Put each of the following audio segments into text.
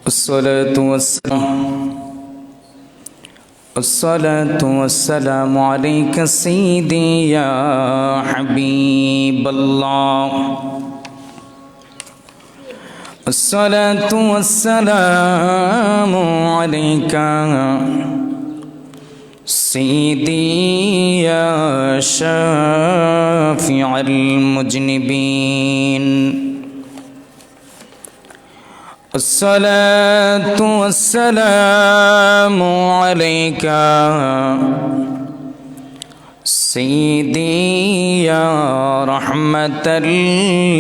الصلاة والسلام عليك سيدي يا حبيب الله. الصلاة والسلام عليك سيدي يا شافع المذنبين. الصلاة والسلام عليك سيدي يا رحمة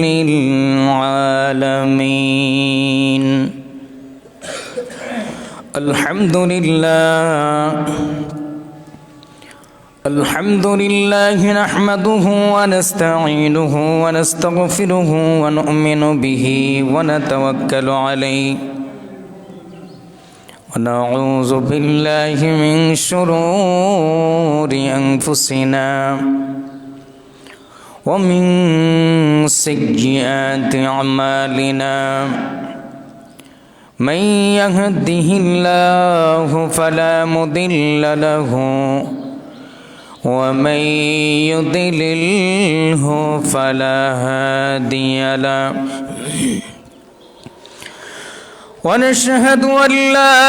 للعالمين. الحمد لله نحمده ونستعينه ونستغفره ونؤمن به ونتوكل عليه ونعوذ بالله من شرور أنفسنا ومن سيئات أعمالنا. من يهده الله فلا مضل له ومن يضلله فلا هادي له. ونشهد أن لا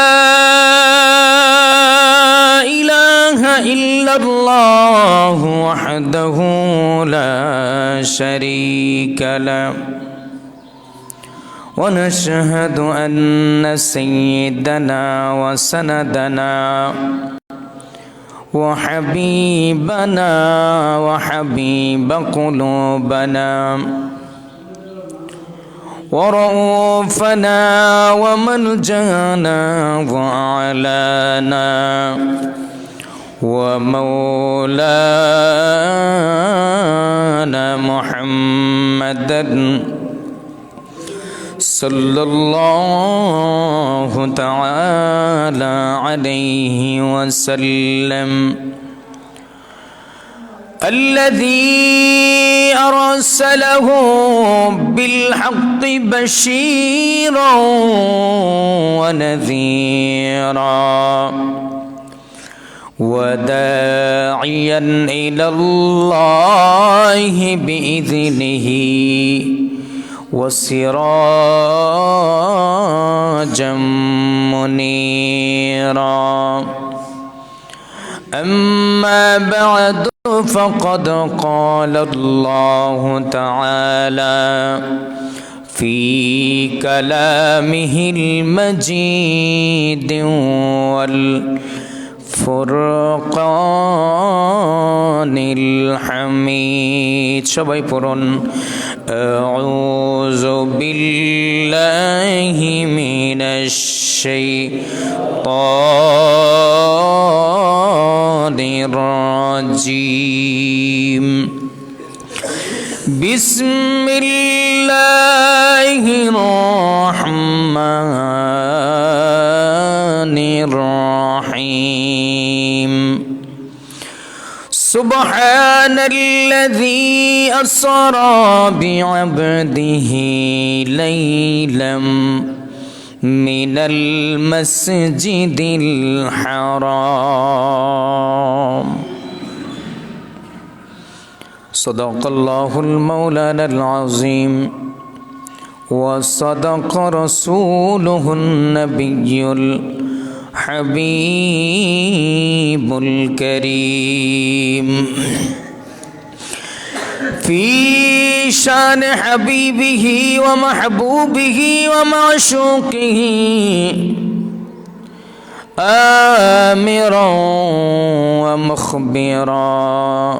إله إلا الله وحده لا شريك له. ونشهد أن سيدنا وسندنا وحبيبنا وحبيب قلوبنا ورؤوفنا وملجأنا وأعلانا ومولانا محمدا صلى الله تعالى عليه وسلم الذي أرسله بالحق بشيرا ونذيرا وداعيا إلى الله بإذنه وسراجا منيرا. أما بعد فقد قال الله تعالى في كلامه المجيد والفرقان الحميد. সবাই পড়ুন أعوذ بالله من الشيطان الرجيم. بسم الله الرحمن الرحيم. سبحان الذي أسرى بعبده ليلا من المسجد الحرام. صدق الله المولانا العظيم وصدق رسوله النبي الحبيب الكريم. في شان حبيبه ومحبوبه ومعشوقه آمرا ومخبرا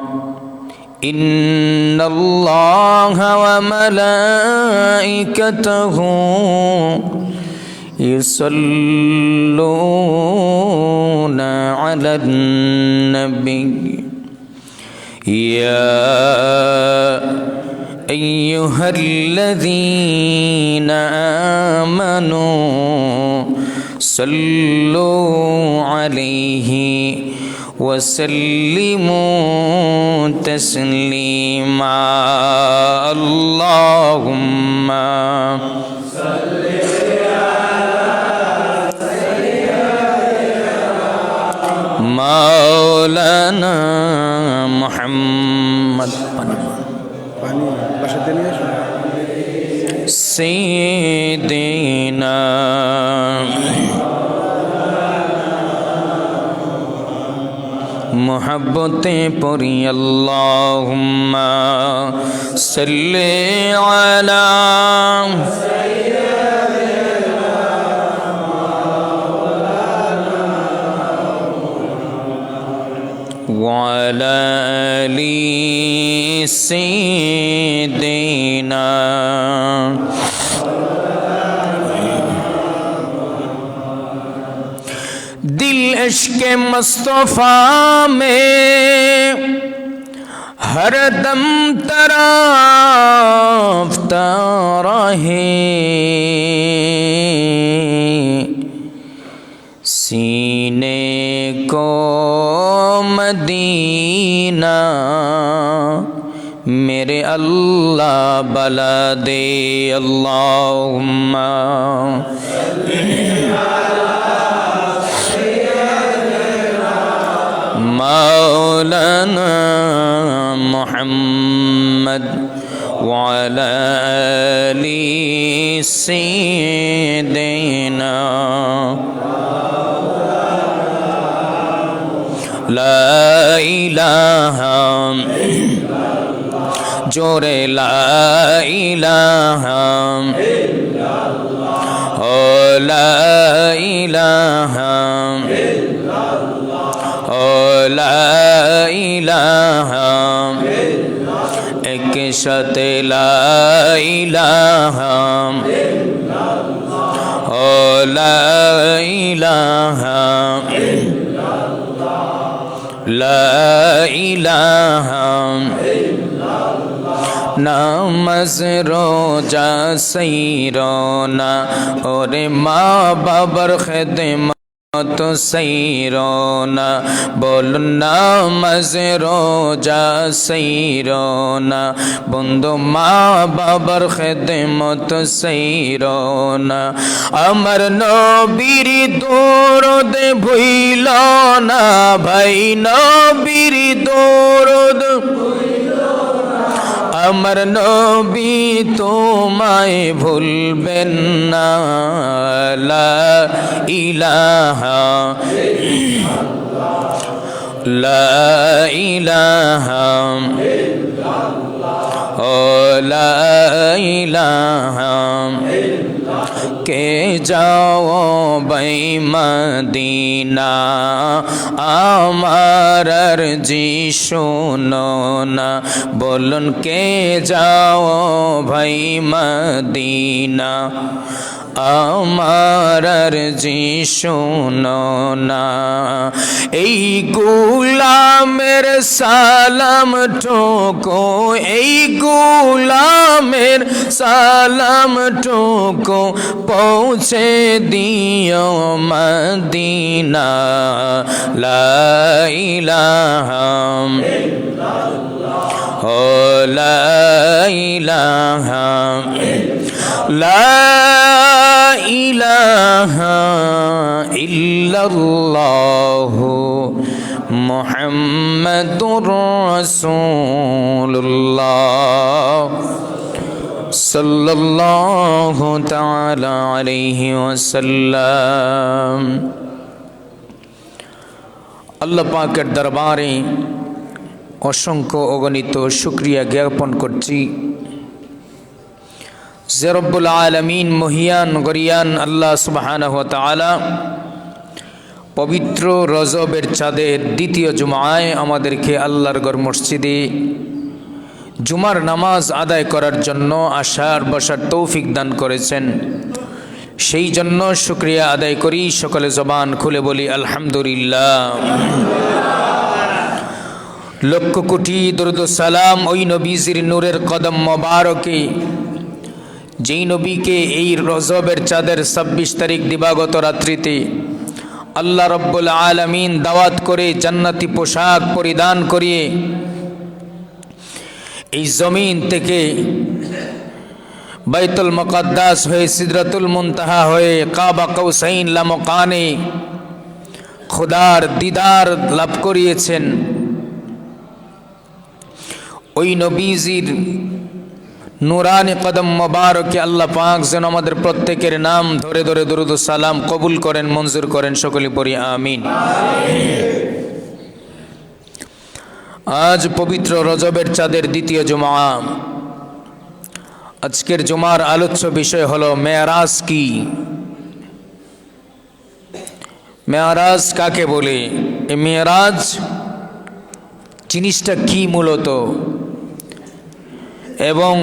إن الله وملائكته يصلون على النبي يا أيها الذين آمنوا صلوا عليه وسلموا تسليما. اللهم صل على देना। मोहब्बतें पढ़ी अल्लाहुम्मा सल्ले अला वअला आलि सय्यिदिना। दिल इश्क़ मुस्तफ़ा में हर दम तराफ़ता रहे, सीने को मदीना मेरे अल्लाह बला दे। अल्लाहुम्मा मौलाना मुहम्मद वअला आलि सय्यिदिना। ला इलाहा जोरे ला इलाहा ओ ला इलाहा ओ ला इलाहा एक साथ ला इलाहा ओ ला इलाहा ला इलाहा। नामाज रोजा सैरोना और माँ बाबर खिदमत तो सैरोना। बोल नामाज रोजा सैरोना बंदो माँ बाबर खिदमत सैरोना। अमर नबीर दरूद भूलो ना भाई नबीर दरूद। अमर नबी तुम्हारे भूलबेन ना। ला इलाहा ला इलाहा ओ ला इलाहा के जाओ भाई मदीना आमार अर्जी शोनो ना। बोलुन के जाओ भाई मदीना आमार अर्जी शोनो ना। এই গোলামের সালাম ঠোকো এই গোলামের সালাম ঠোকো পৌঁছে দিও মদিনা। লা ইলাহা ও লা ইলাহা লা ইলাহা ইল্লাল্লাহু মুহাম্মাদুর রাসূলুল্লাহ সাল্লাল্লাহু তাআলা আলাইহি ওয়াসাল্লাম। আল্লাহ পাকের দরবারে অসংখ্য অগণিত শুকরিয়া জ্ঞাপন করছি যে রব্বুল আলামিন মহিয়ান গরিয়ান আল্লাহ সুবহানাহু ওয়া তাআলা পবিত্র রজবের চাঁদের দ্বিতীয় জুমায় আমাদেরকে আল্লাহর ঘর মসজিদে জুমার নামাজ আদায় করার জন্য আসার বসার তৌফিক দান করেছেন। সেই জন্য শুকরিয়া আদায় করি। সকলে জবান খুলে বলি আলহামদুলিল্লাহ। লক্ষ কোটি দরুদ সালাম ওই নবীজির নূরের কদম মোবারকে যেই নবীকে এই রজবের চাঁদের ২৬ তারিখ দিবাগত রাত্রিতে আল্লাহ রব্বুল আলামিন দাওয়াত করে জান্নাতি পোশাক পরিধান করিয়ে এই জমিন থেকে বাইতুল মুকাদ্দাস হয়ে সিদরাতুল মুনতাহা হয়ে কাবা কাউসাইন লা মুকানে খোদার দিদার লাভ করিয়েছেন। ওই নবীজির নুরানি কদম মোবারকে আল্লাহ পাক যেন আমাদের প্রত্যেকের নাম ধরে ধরে দরুদ ও সালাম কবুল করেন, মঞ্জুর করেন, সকলে পড়ি আমিন। আজ পবিত্র রজবের চাঁদের দ্বিতীয় জুমা। আজকের জুমার আলোচ্য বিষয় হলো মেরাজ কি। মেরাজ কাকে বলে, এই মেরাজ জিনিসটা কি মূলত, এবং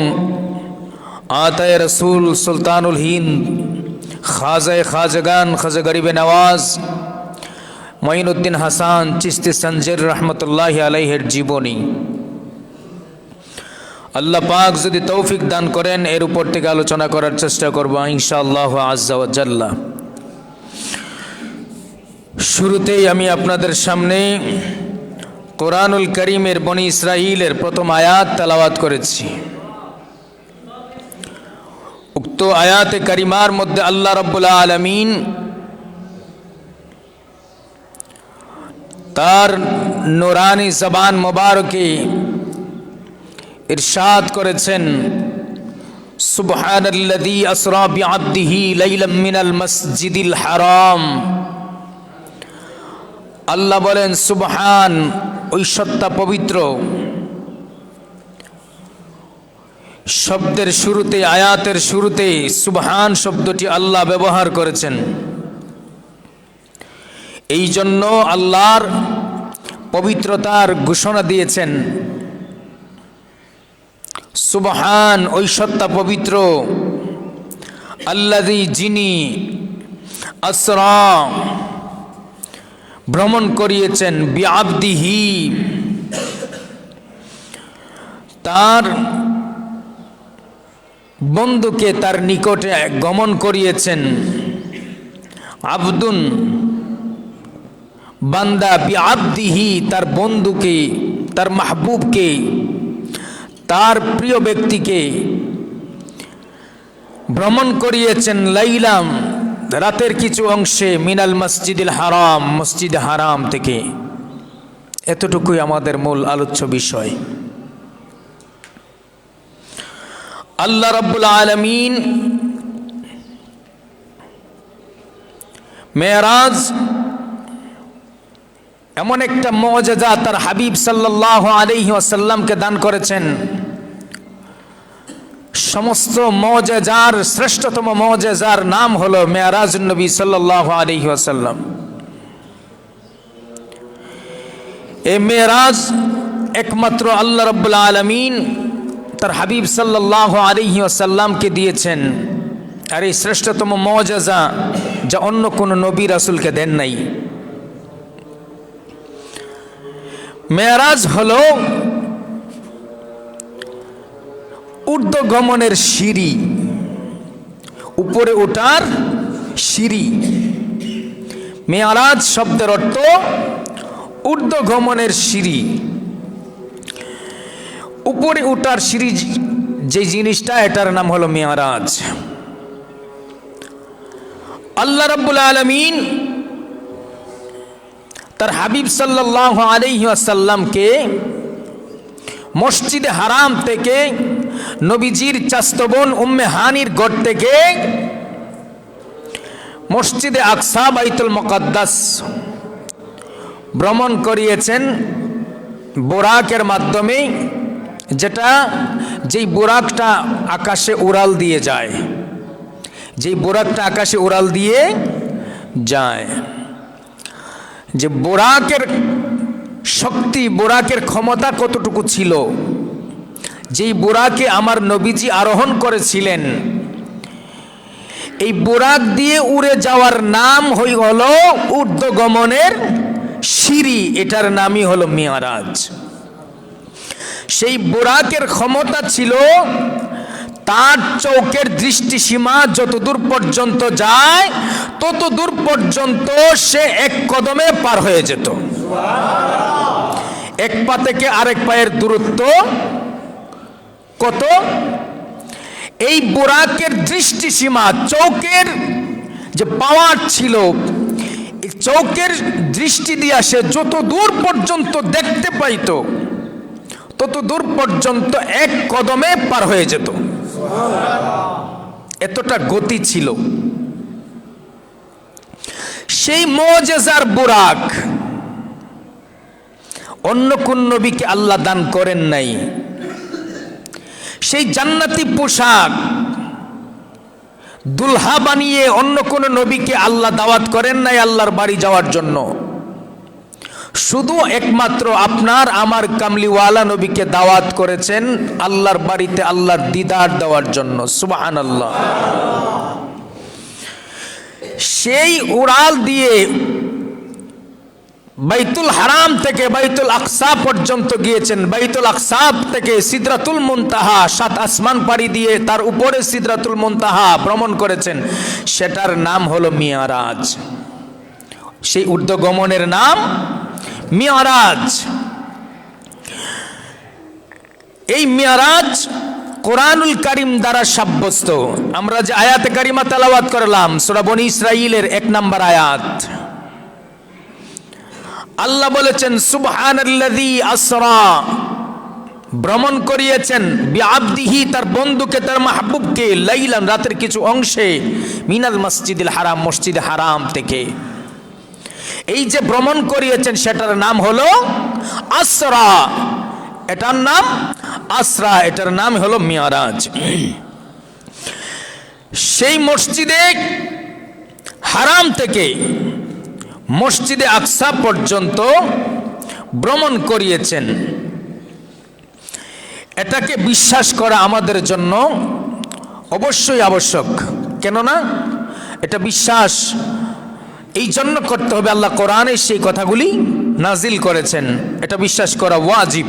আতায়ে রসুল সুলতানুল হিন্দ খাজায়ে খাজাগান খাজা গরিবে নওয়াজ মঈনুদ্দিন হাসান চিশতি সঞ্জের রহমতুল্লাহি আলাইহির জীবনী। আল্লাহ পাক যদি তৌফিক দান করেন এর উপর থেকে আলোচনা করার চেষ্টা করব ইনশাআল্লাহ আজ্জা ওয়া জাল্লা। শুরুতেই আমি আপনাদের সামনে কোরআনুল করিমের বনি ইসরাইলের প্রথম আয়াত তেলাওয়াত করেছি। উক্ত আয়াতে কারিমার মধ্যে আল্লাহ রাব্বুল আলামিন তার নুরানি জবান মোবারকে ইরশাদ করেছেন, সুবহানাল্লাযী আসরা বিআবদিহি লাইলাম মিনাল মসজিদিল হারাম। আল্লাহ বলেন সুবহান, ওই সত্তা পবিত্র। শব্দের শুরুতে, আয়াতের শুরুতে সুবহান শব্দটি আল্লাহ ব্যবহার করেছেন। এই জন্য আল্লাহর পবিত্রতার ঘোষণা দিয়েছেন। সুবহান, ওই সত্তা পবিত্র। আল্লাযী, যিনি, আসরা, ভ্রমণ করিয়েছেন, বিআবদিহি, তার বন্ধুকে তার নিকটে গমন করিয়েছেন। আবদুন, বান্দা, বিআবদিহি, তার বন্ধুকে, তার মাহবুবকে, তার প্রিয় ব্যক্তিকে ভ্রমণ করিয়েছেন লাইলাম, রাতের কিছু অংশে, মিনাল মসজিদিল হারাম, মসজিদ হারাম থেকে। এতটুকুই আমাদের মূল আলোচ্য বিষয়। আল্লাহ রাব্বুল আলামিন মেরাজ এমন একটা মুআজিজা তার হাবিব সাল্লাল্লাহু আলাইহি ওয়াসাল্লামকে দান করেছেন। সমস্ত মুআজিজার শ্রেষ্ঠতম মুআজিজার নাম হলো মেরাজুন নবী সাল্লাল্লাহু আলাইহি ওয়াসাল্লাম। এই মেরাজ একমাত্র আল্লাহ রাব্বুল আলামিন তার হাবিব সাল্লাল্লাহু আলাইহি ওয়াসাল্লামকে দিয়েছেন। আর এই শ্রেষ্ঠতম মুআজিজা যা অন্য কোনো নবী রাসূলকে দেন নাই। মেরাজ হলো ঊর্ধ্বগমনের সিঁড়ি, উপরে ওঠার সিঁড়ি। মেরাজ শব্দের অর্থ ঊর্ধ্বগমনের সিঁড়ি, উপরে ওঠার সিঁড়ি। যে জিনিসটা, এটার নাম হলো মেরাজ। আল্লাহ রাব্বুল আলামিন তার হাবিব সাল্লাল্লাহু আলাইহি ওয়াসাল্লামকে মসজিদে হারাম থেকে, নবীজির চাচতো বোন উম্মে হানির ঘর থেকে মসজিদে আকসা বাইতুল মুকাদ্দাস ভ্রমণ করিয়েছেন বুরাকের মাধ্যমে, যেই বুরাকটা আকাশে উড়াল দিয়ে যায়, যেই বুরাকটা আকাশে উড়াল দিয়ে যায়। যে বুরাকের শক্তি, বুরাকের ক্ষমতা কতটুকু ছিল, যেই বুরাকে আমার নবীজি আরোহণ করেছিলেন, এই বুরাক দিয়ে উড়ে যাওয়ার নাম হলো ঊর্ধ্বগমনের সিঁড়ি। এটার নামই হলো মেরাজ। সেই বুরাকের ক্ষমতা ছিল, তার চৌকের দৃষ্টিসীমা যতদূর পর্যন্ত যায় ততদূর পর্যন্ত সে এক কদমে পার হয়ে যেত। এক পা থেকে আরেক পায়ের দূরত্ব কত? এই বুরাকের দৃষ্টিসীমা, চৌকের যে পাওয়ার ছিল, এই চৌকের দৃষ্টি দিয়া সে যত দূর পর্যন্ত দেখতে পাইত তত দূর পর্যন্ত এক কদমে পার হয়ে যেত। এতটা গতি ছিল। সেই মুজিজার বুরাক অন্য কোন নবীকে আল্লাহ দান করেন নাই। সেই জান্নাতি পোশাক দুলহা বানিয়ে অন্য কোন নবীকে আল্লাহ দাওয়াত করেন নাই আল্লাহর বাড়ি যাওয়ার জন্য। শুধু একমাত্র আপনার আমার কামলিওয়ালা নবীকে দাওয়াত করেছেন আল্লাহর বাড়িতে আল্লাহর দিদার দেওয়ার জন্য। সুবহানাল্লাহ। সেই উড়াল দিয়ে বাইতুল হারাম থেকে বাইতুল আকসা পর্যন্ত গিয়েছেন। বাইতুল আকসা থেকে সিদরাতুল মুনতাহা, 7 আসমান পাড়ি দিয়ে তার উপরে সিদরাতুল মুনতাহা ভ্রমণ করেছেন। সেটার নাম হলো মিয়ারাজ। সেই ঊর্ধ্বগমনের নাম মিয়ারাজ। এই মিয়ারাজ কোরআনুল কারীম দ্বারা সাব্যস্ত। আমরা যে আয়াতে কারিমা তেলাওয়াত করলাম সূরা বনী ইসরাঈলের 1 নম্বর আয়াত, আল্লাহ বলেছেন সুবহানাল্লাযী আসরা, ভ্রমণ করিয়েছেন বিআবদিহি, তার বন্ধুকে তার মাহবুবকে, লাইলান, রাতের কিছু অংশে, মিনাল মসজিদুল হারাম, মসজিদে হারাম থেকে। এই যে ভ্রমণ করিয়েছেন সেটার নাম হলো আসরা, এটার নাম আসরা, এটার নাম হলো মিয়ারাজ। সেই মসজিদে হারাম থেকে মসজিদে আকসা পর্যন্ত ভ্রমণ করিয়েছেন। এটাকে বিশ্বাস করা আমাদের জন্য অবশ্যই আবশ্যক। কেননা এটা বিশ্বাস এই জন্য করতে হবে, আল্লাহ কোরআনে সেই কথাগুলি নাজিল করেছেন, এটা বিশ্বাস করা ওয়াজিব।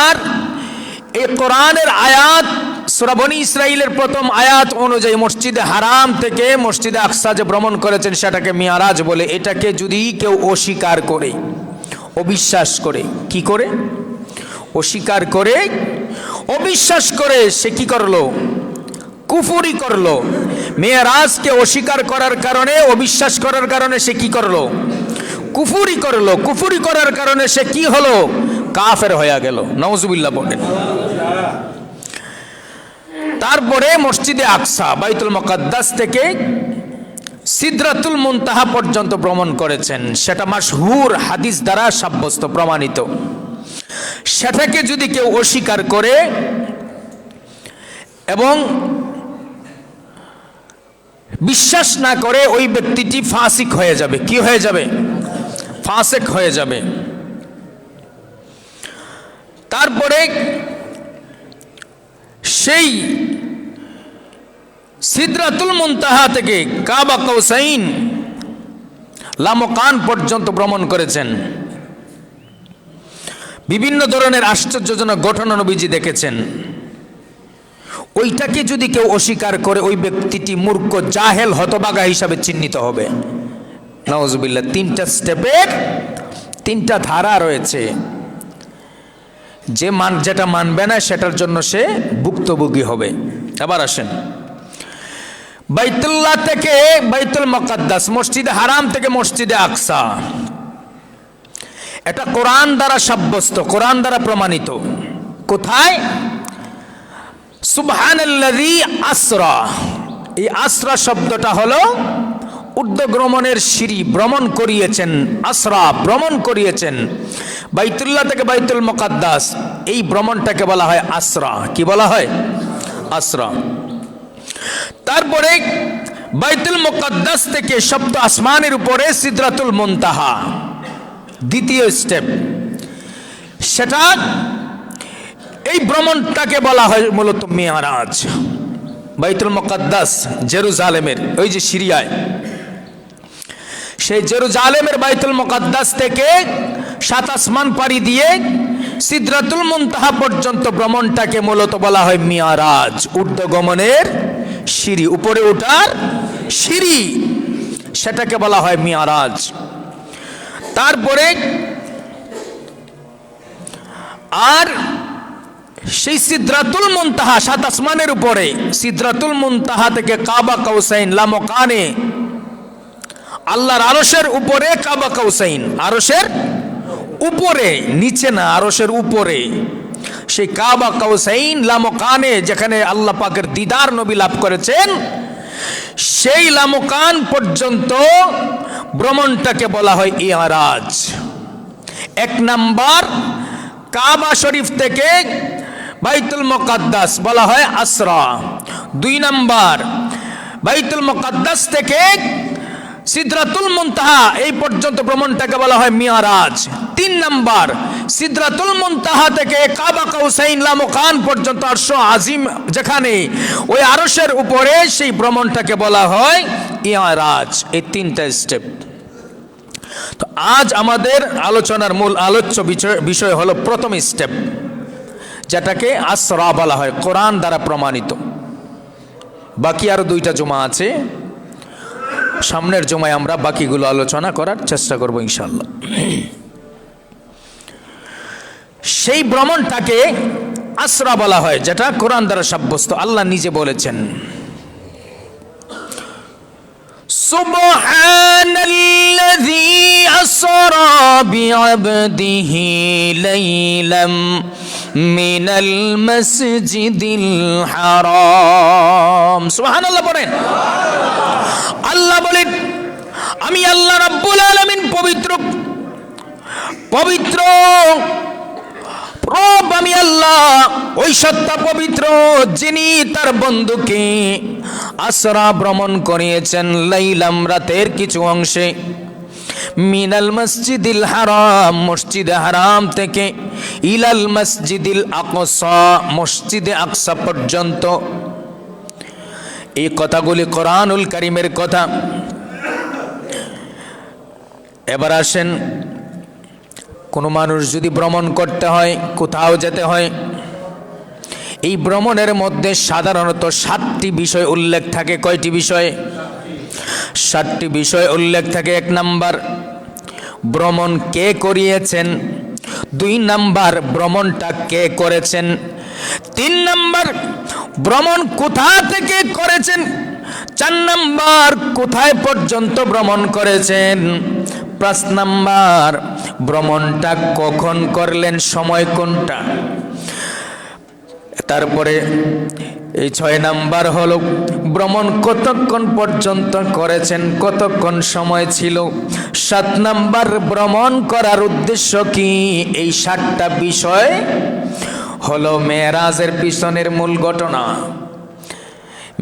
আর এই কোরআনের আয়াত সূরা বনী ইসরাঈলের প্রথম আয়াত অনুযায়ী মসজিদে হারাম থেকে মসজিদে আকসা যে ভ্রমণ করেছেন সেটাকে মিয়ারাজ বলে। এটাকে যদি কেউ অস্বীকার করে, অবিশ্বাস করে, কি করে? অস্বীকার করে, অবিশ্বাস করে, সে কি করলো? কুফরি করলো। মিয়ারাজকে অস্বীকার করার কারণে, অবিশ্বাস করার কারণে সে কি করলো? কুফরি করলো। কুফরি করার কারণে সে কি হলো? কাফের হয়ে গেল। নাউজুবিল্লাহ বলেন। তারপরে মসজিদে আকসা বাইতুল মুকাদ্দাস থেকে সিদরাতুল মুনতাহা পর্যন্ত ভ্রমণ করেছেন। সেটা মাশহুর হাদিস দ্বারা সাব্যস্ত, প্রমাণিত। সেটাকে যদি কেউ অস্বীকার করে এবং বিশ্বাস না করে, ওই ব্যক্তিটি ফাসিক হয়ে যাবে। কি হয়ে যাবে? ফাসিক হয়ে যাবে। তারপরে সেই সিদরাতুল মুনতাহা থেকে কাবা কাউসাইন, লামকান পর্যন্ত ভ্রমণ করেছেন। বিভিন্ন ধরনের আশ্চর্যজনক ঘটনা নবীজি দেখেছেন। ওইটাকে যদি কেউ অস্বীকার করে, ওই ব্যক্তিটি মূর্খ, জাহেল, হতভাগা হিসাবে চিহ্নিত হবে। নাউজুবিল্লাহ। 3টা স্টেপের 3টা ধারা রয়েছে। যেটা মানবে না সেটার জন্য সে ভুক্তভোগী হবে। এবার আসেন, বাইতুল্লাহ থেকে বাইতুল মুকাদ্দাস, মসজিদে হারাম থেকে মসজিদে আকসা, এটা কোরআন দ্বারা সাব্যস্ত, কোরআন দ্বারা প্রমাণিত। কোথায়? সুবহানাল্লাযী আসরা। এই আসরা শব্দটা হলো ঊর্ধ্বগমনের সিঁড়ি, ভ্রমণ করিয়েছেন। আসরা, ভ্রমণ করিয়েছেন বাইতুল্লাহ থেকে বাইতুল মুকাদ্দাস। এই ভ্রমণটাকে বলা হয় আসরা। কি বলা হয়? আসরা। তারপরে বাইতুল মুকাদ্দাস থেকে সপ্ত আসমানের উপরে সিদরাতুল মুনতাহা, দ্বিতীয় স্টেপ। সেটা, এই ভ্রমণটাকে বলা হয় মূলত মিয়ারাজ। বাইতুল মুকাদ্দাস জেরুজালেমের ওই যে সিরিয়ায়, সেই জেরুজালেমের বাইতুল মুকাদ্দাস থেকে 7 আসমান পাড়ি দিয়ে সিদরাতুল মুনতাহা পর্যন্ত ভ্রমণটাকে মূলত বলা হয় মিয়ারাজ। ঊর্ধ্বগমনের সিঁড়ি, উপরে ওঠার সিঁড়ি, সেটাকে বলা হয় মিয়ারাজ। তারপরে আর সেই সিদরাতুল মুনতাহা, 7 আসমানের উপরে সিদরাতুল মুনতাহা থেকে কাবা কাউসাইন, লামকানে, আল্লাহর আরশের উপরে কাবা কাউসাইন, আরশের উপরে, নিচে না, আরশের উপরে। সেই কাবা কাউসাইন লামকানে যেখানে আল্লাহ পাকের দিদার নবী লাভ করেছেন, সেই লামকান পর্যন্ত ভ্রমণটাকে বলা হয় ইআরাজ। এক নাম্বার, কাবা শরীফ থেকে বাইতুল মুকাদ্দাস বলা হয় আসরা। 2 নাম্বার, বাইতুল মুকাদ্দাস থেকে সিদরাতুল মুনতাহা এই পর্যন্ত ভ্রমণটাকে বলা হয় মিরাজ। 3 নাম্বার, সিদরাতুল মুনতাহা থেকে কাবা কাউসাইন লামকান পর্যন্ত আরশ আজিম যেখানে ওই আরশের উপরে, সেই ভ্রমণটাকে বলা হয় ইরাজ। এই 3টা স্টেপ। তো আজ আমাদের আলোচনার মূল আলোচ্য বিষয় হলো প্রথম স্টেপ, যেটাকে আসরা বলা হয়, কোরআন দ্বারা প্রমাণিত। বাকি আরো 2টা জুমা আছে, সামনের জুমায় আমরা বাকিগুলো আলোচনা করার চেষ্টা করব ইনশাআল্লাহ। সেই ভ্রমণটাকে আসরা বলা হয়, যেটা কোরআন দ্বারা সাব্যস্ত। আল্লাহ নিজে বলেছেন, সুবহানাল্লাযী আসরা বিআবদিহি লাইলাম মিনাল মাসজিদিল হারাম। সুবহানাল্লাহ বলেন। আল্লাহ বলেন, আমি আল্লাহ রাব্বুল আলামিন পবিত্র পবিত্র রব, আমি আল্লাহ ওই সত্তা পবিত্র যিনি তার বন্ধুকে আসরা ভ্রমণ করিয়েছেন লাইলাম রাতের কিছু অংশে, মিনাল মসজিদিল হারাম মসজিদে হারাম থেকে, ইলাল মসজিদিল আকসা মসজিদে আকসা পর্যন্ত। এই কথাগুলি কোরআনুল কারীমের কথা। এবার আসেন, কোনো মানুষ যদি ভ্রমণ করতে হয়, কোথাও যেতে হয়, এই ভ্রমণের মধ্যে সাধারণত 7টি বিষয় উল্লেখ থাকে। কয়টি বিষয়? 7টি বিষয় উল্লেখ থাকে। 1 নাম্বার, ভ্রমণ কে করিয়েছেন। 2 নাম্বার, ভ্রমণটা কে করেছেন। 3 নাম্বার, ভ্রমণ কোথা থেকে করেছেন। 4 নাম্বার, কোথায় পর্যন্ত ভ্রমণ করেছেন। 5 নাম্বার, ভ্রমণটা কখন করলেন, সময় কোনটা। তারপরে এই 6 নাম্বার হলো ভ্রমণ কতক্ষণ পর্যন্ত করেছেন, কতক্ষণ সময় ছিল। 7 নাম্বার, ভ্রমণ করার উদ্দেশ্য কি। এই 7টা বিষয় হলো মেরাজের পিছনের মূল ঘটনা।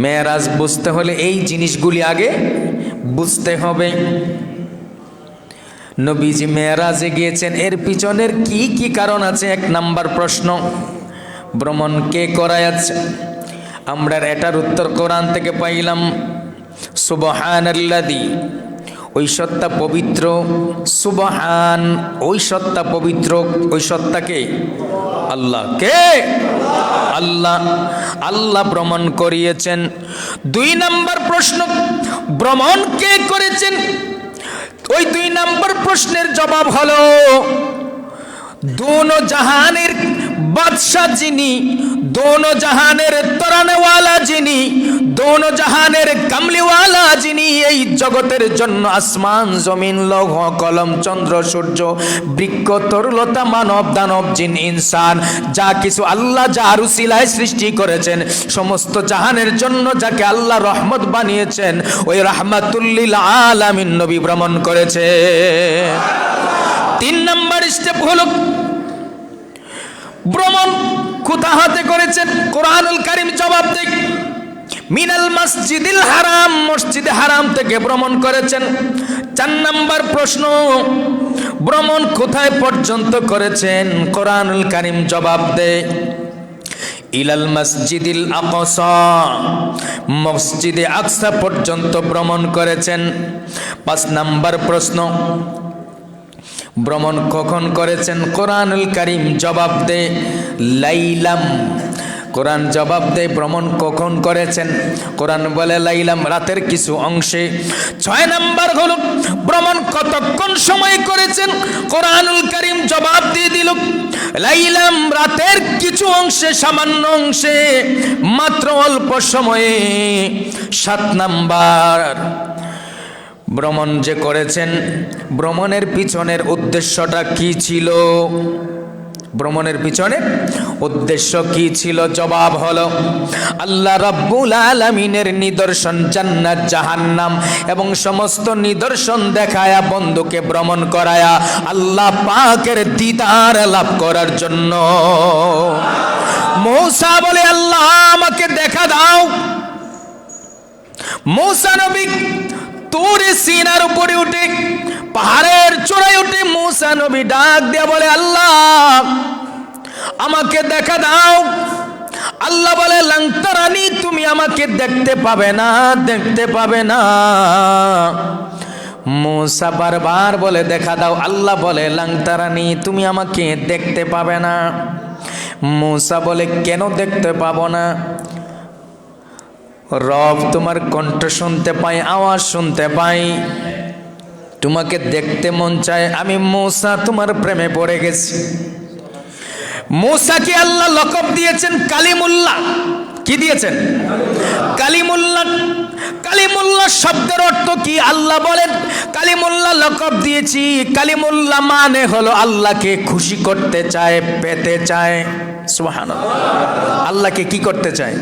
মেরাজ বুঝতে হলে এই জিনিসগুলি আগে বুঝতে হবে। নবীজি মেরাজে গিয়েছেন, এর পিছনের কি কি কারণ আছে। 1 নাম্বার প্রশ্ন, ভ্রমণ কে করায়াছে। আমরা এটার উত্তর কোরআন থেকে পাইলাম। সুবহানাল্লাযী, ওই সত্তা পবিত্র। সুবহান, ওই সত্তা পবিত্র। ওই সত্তাকে আল্লাহ। কে? আল্লাহ। আল্লাহ ভ্রমণ করিয়েছেন। 2 নাম্বার প্রশ্ন, ভ্রমণ কে করেছেন। ওই 2 নাম্বার প্রশ্নের জবাব হলো, दोनों জাহানের বাদশাহ যিনি, दोनों জাহানের তরানেওয়ালা যিনি, दोनों জাহানের কামলিওয়ালা যিনি, এই জগতের জন্য আসমান জমিন লৌহ কলম চন্দ্র সূর্য বৃক্ষ তরুলতা মানব দানব জিন ইনসান যা কিছু আল্লাহ যার উসিলায় সৃষ্টি করেছেন, সমস্ত জাহানের জন্য যাকে আল্লাহ রহমত বানিয়েছেন, ওই রাহমাতুল লিল আলামিন নবী ভ্রমণ করেছে। 3 নাম্বার স্টেপ হলো, ভ্রমণ কোথা হতে করেছেন। কোরআনুল কারীম জবাব দেয়, মিনাল মসজিদিল হারাম, মসজিদে হারাম থেকে ভ্রমণ করেছেন। 4 নাম্বার প্রশ্ন, ভ্রমণ কোথায় পর্যন্ত করেছেন। কোরআনুল কারীম জবাব দেয়, ইলাল মসজিদিল আকসা, মসজিদে আকসা পর্যন্ত ভ্রমণ করেছেন। 5 নাম্বার প্রশ্ন, ভ্রমণ কখন করেছেন। কোরআনুল কারীম জবাব দেয় লাইলাম, কোরআন জবাব দেয় ভ্রমণ কখন করেছেন। কোরআন বলে লাইলাম, রাতের কিছু অংশে। 6 নাম্বার হলো ভ্রমণ কতক্ষণ সময় করেছেন। কোরআনুল কারীম জবাব দিয়ে দিল লাইলাম, রাতের কিছু অংশে, সামান্য অংশে, মাত্র অল্প সময়ে। 7 নাম্বার, ভ্রমণ যে করেছেন, ভ্রমণের পিছনের উদ্দেশ্যটা কি ছিল। ভ্রমণের পিছনে উদ্দেশ্য কি ছিল? জবাব হলো আল্লাহ রাব্বুল আলামিনের নিদর্শন জান্নাত জাহান্নাম এবং সমস্ত নিদর্শন দেখায়া বন্ধুকে ভ্রমণ করায়া আল্লাহ পাকের দিদার লাভ করার জন্য। মূসা বলে আল্লাহ আমাকে দেখা দাও। মূসা নবী তুরে সিনার উপরে উঠে পাহাড়ের চূড়ায় উঠে মূসা নবী ডাক দিয়া বলে আল্লাহ আমাকে দেখা দাও। আল্লাহ বলে লাং তারানি, তুমি আমাকে দেখতে পাবে না, দেখতে পাবে না। মূসা বারবার বলে দেখা দাও। আল্লাহ বলে লাং তারানি, তুমি আমাকে দেখতে পাবে না। মূসা বলে কেন দেখতে পাবো না? রব তোমার কণ্ঠ শুনতে পাই, আওয়াজ শুনতে পাই, তোমাকে দেখতে মন চায়। আমি মূসা তোমার প্রেমে পড়ে গেছি। মূসাকে আল্লাহ লকব দিয়েছেন কালিমুল্লাহ। কি দিয়েছেন? কালিমুল্লাহ। কালিমুল্লাহ শব্দের অর্থ কি? আল্লাহ বলেন কালিমুল্লাহ লকব দিয়েছি। কালিমুল্লাহ মানে হলো আল্লাহকে খুশি করতে চায়, পেতে চায়। সুবহানাল্লাহ। আল্লাহকে কি করতে চায়?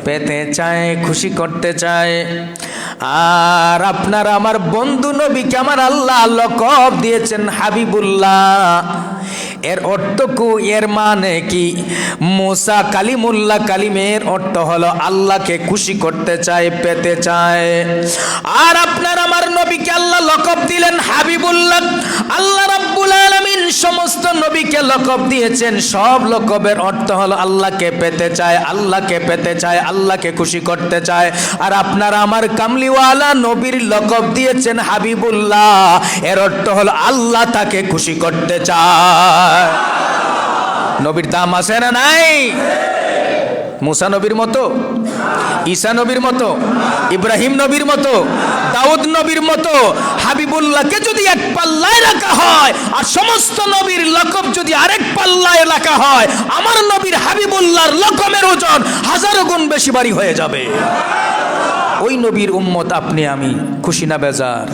পেতে চায়, খুশি করতে চায়। আর আপনার আমার বন্ধু নবীকে আমার আল্লাহ লকব দিয়েছেন হাবিবুল্লাহ। এর অর্থ কি? এর মানে কি? মূসা কালিমুল্লাহ, কালিমের অর্থ হলো আল্লাহকে খুশি করতে চায়, পেতে চায়। আর আপনার আমার নবীকে আল্লাহ লকব দিলেন হাবিবুল্লাহ। আল্লাহ রাব্বুল আলামিন সমস্ত নবীকে লকব দিয়েছেন। সব লকবের অর্থ হলো আল্লাহকে পেতে চায়, আল্লাহকে পেতে চায়, আল্লাহকে খুশি করতে চায়। আর আপনারা আমার কামলিওয়ালা নবীর লকব দিয়েছেন হাবিবুল্লাহ। এর অর্থ হলো আল্লাহ তাকে খুশি করতে চায়। নবীর দাম আছে না নাই? মূসা নবীর মতো, ঈসা নবীর মতো, ইব্রাহিম নবীর মতো, দাউদ নবীর মতো হাবিবুল্লাহকে যদি এক পাল্লায় রাখা হয় আর সমস্ত নবীর লকব যদি আরেক পাল্লায় রাখা হয়, আমার নবীর হাবিবুল্লাহর লকবের ওজন হাজারো গুণ বেশি ভারী হয়ে যাবে। ওই নবীর উম্মত আপনি আমি খুশি না বেজার?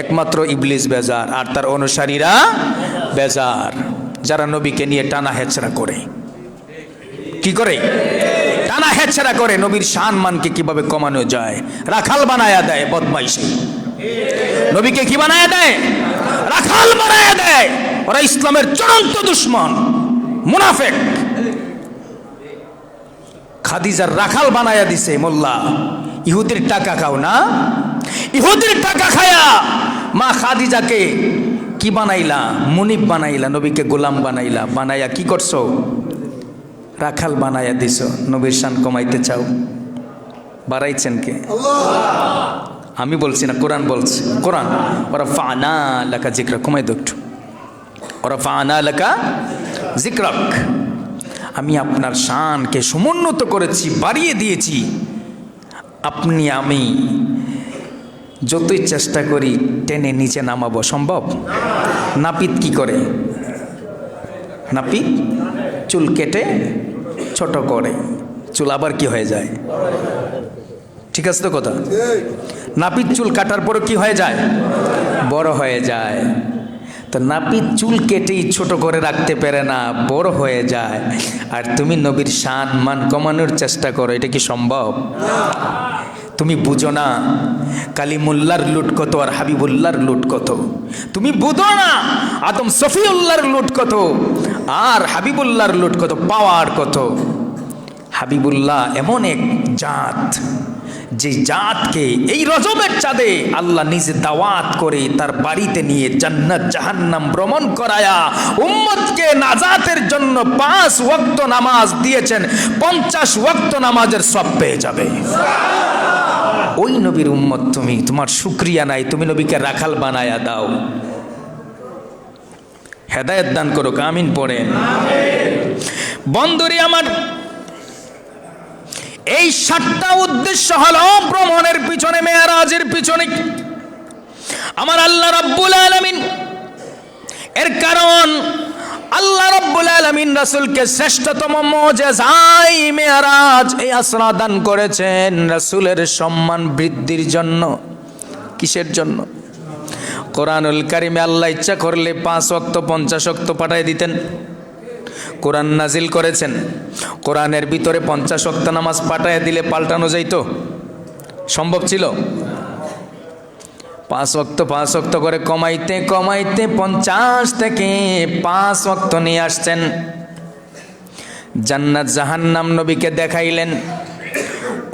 একমাত্র ইবলিস বেজার আর তার অনুসারীরা বেজার, যারা নবীকে নিয়ে টানা হেচড়া করে। কি করে? টানা হেচড়া করে। নবীর সম্মানকে কিভাবে কমানো যায় রাখাল বানায়া দেয় বদমাইশি। নবীকে কি বানায়া দেয়? রাখাল বানায়া দেয়। ওরা ইসলামের চূড়ান্ত দুশমন, মুনাফিক। খাদিজার রাখাল বানায়া দিছে মোল্লা। ইহুদির টাকা খাও না? ইহুদির টাকা খায়া মা খাদিজাকে কি বানাইলা? মুনিব বানাইলা। নবীকে গোলাম বানাইলা। বানাইয়া কি করছো? রাখাল বানাইয়া দিছ। নবীর শান কমাইতে চাও? বাড়াইছেন কে? আমি বলছি না, কোরআন বলছে। কোরআন ওরা ফানা লেখা জিক্রা কমাই দো একটু। ওরা ফানা লেখা জিক্রাক। আমি আপনার শানকে সমুন্নত করেছি, বাড়িয়ে দিয়েছি। আপনি আমি যতই চেষ্টা করি টেনে নিচে নামাবো, সম্ভব? নাপিত কি করে? নাপিত চুল কেটে ছোট করে, চুল আবার কি হয়ে যায়? ঠিক আছে তো কথা? নাপিত চুল কাটার পরে কি হয়ে যায়? বড় হয়ে যায়। তো নাপিত চুল কেটেই ছোট করে রাখতে পারে না, বড় হয়ে যায়। আর তুমি নবীর শান মান কমানোর চেষ্টা করো, এটা কি সম্ভব? তুমি বুঝো না কালিমুল্লাহর লুট কত আর হাবিবুল্লাহর লুট কত। তুমি বুঝো না আদম সফিউল্লাহর লুট কত আর হাবিবুল্লাহর লুট কত, পাওয়ার কত। হাবিবুল্লাহ এমন এক জাত, যে জাতকে এই রজবের চাঁদে আল্লাহ নিজে দাওয়াত করে তার বাড়িতে নিয়ে জান্নাত জাহান্নাম ভ্রমণ করায়া উম্মতকে নাজাতের জন্য 5 ওয়াক্ত নামাজ দিয়েছেন। 50 ওয়াক্ত নামাজের সওয়াব পেয়ে যাবে। ওই নবীর উম্মত তুমি, তোমার শুকরিয়া নাই। তুমি নবীকে রাখাল বানায়া দাও। হেদায়েত দান করুক, আমিন পড়েন। বন্ধুরে আমার, এই 7টা উদ্দেশ্য হলো ভ্রমণের পিছনে, মেরাজের পিছনে আমার আল্লাহ রাব্বুল আলামিন। এর কারণ আল্লাহ রাব্বুল আলামিন রাসূলকে শ্রেষ্ঠতম মুজিজায় মেরাজ এই আসরা দান করেছেন রাসূলের সম্মান বৃদ্ধির জন্য। কিসের জন্য? কোরআনুল কারিমে আল্লাহ ইচ্ছা করলে 5 ওয়াক্ত 50 ওয়াক্ত পাঠায় দিতেন। কোরআন নাজিল করেছেন। কোরআনের ভিতরে 50 ওয়াক্ত নামাজ পাঠায় দিলে পাল্টানো যাইতো? সম্ভব ছিল? 5 ওয়াক্ত করে কমাইতে কমাইতে 50 থেকে 5 ওয়াক্ত নিয়ে আসছেন। জান্নাত জাহান্নাম নবীকে দেখাইলেন,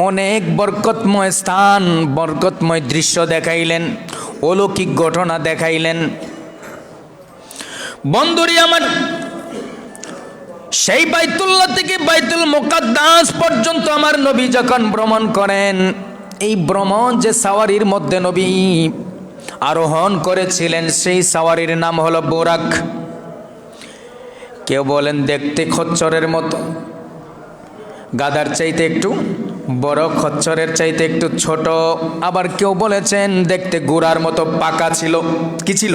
অনেক বরকতময় স্থান, বরকতময় দৃশ্য দেখাইলেন, অলৌকিক ঘটনা দেখাইলেন। বন্ধুরি আমার, সেই বাইতুল্লাহ থেকে বাইতুল মুকাদ্দাস পর্যন্ত আমার নবী যখন ভ্রমণ করেন, এই ভ্রমণ যে সাওয়ারির মধ্যে নবী আরোহণ করেছিলেন, সেই সাওয়ারির নাম হলো বোরাক। কেউ বলেন দেখতে খচ্চরের মতো, গাধার চাইতে একটু বড়, খচ্চরের চাইতে একটু ছোট। আবার কেউ বলেছেন দেখতে ঘোড়ার মতো পাকা ছিল। কি ছিল?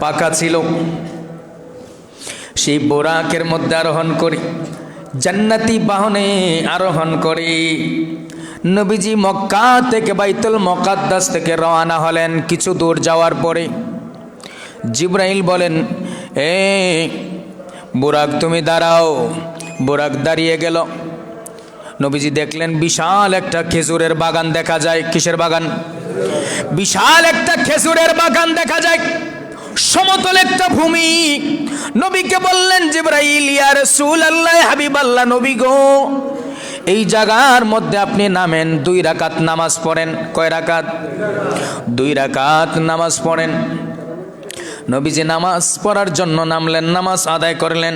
পাকা ছিল। সেই বোরাকের মধ্যে আরোহণ করি, জান্নাতি বাহনে আরোহণ করি নবীজি মক্কা থেকে বাইতুল মুকাদ্দাস থেকে রওনা হলেন। কিছু দূর যাওয়ার পরে জিবরাইল বলেন, এ বোরাক তুমি দাঁড়াও। বোরাক দাঁড়িয়ে গেল। নবীজি দেখলেন বিশাল একটা খেজুরের বাগান দেখা যায়। কিসের বাগান? বিশাল একটা খেজুরের বাগান দেখা যায়, সমতল একটা ভূমি। নবীকে বললেন জিবরাইল, ইয়া রাসূলুল্লাহ, হাবিবাল্লাহ নবী গো, এই জায়গার মধ্যে আপনি নামেন, 2 রাকাত নামাজ পড়েন। কয় রাকাত? 2 রাকাত নামাজ পড়েন। নবীজি নামাজ পড়ার জন্য নামলেন, নামাজ আদায় করলেন।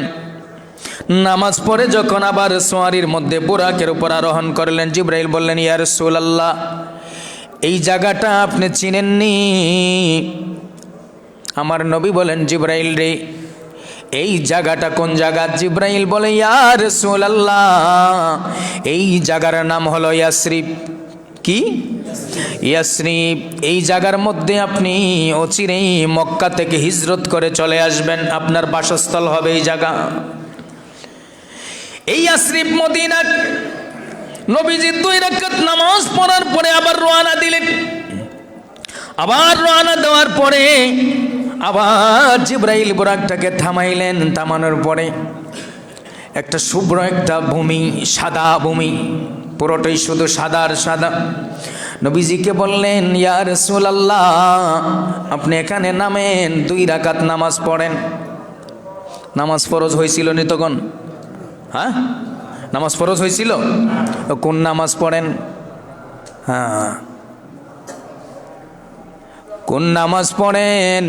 নামাজ পড়ে যখন আবার সোয়ারির মধ্যে বুরাকের উপর আরোহণ করলেন, জিবরাইল বললেন, ইয়া রাসূলুল্লাহ, এই জায়গাটা আপনি চিনেননি? আমার নবী বলেন, জিবরাইল রে, এই জায়গাটা কোন জায়গা? জিবরাইল বলে, ইয়া রাসূলুল্লাহ, এই জায়গার নাম হলো ইয়াসরিব। কি? ইয়াসরিব। এই জায়গার মধ্যে আপনি অচিরেই মক্কা থেকে হিজরত করে চলে আসবেন, আপনার বাসস্থল হবে এই জায়গা। এই ইয়াসরিব মদিনা। নবীজি 2 রাকাত নামাজ পড়ার পরে আবার রওনা দিলেন। আবার রওনা দেওয়ার পরে আবার জিবরাইল বুরাকটাকে থামাইলেন। থামানোর পরে একটা শুভ্র একটা ভূমি, সাদা ভূমি, পুরোটাই শুধু সাদার সাদা। নবীজিকে বললেন, ইয়া রাসূলুল্লাহ, আপনি এখানে নামেন, 2 রাকাত নামাজ পড়েন। নামাজ ফরজ হয়েছিল নি তখন? হ্যাঁ, নামাজ ফরজ হয়েছিল। কোন নামাজ পড়েন? হ্যাঁ, কোন নামাজ পড়েন?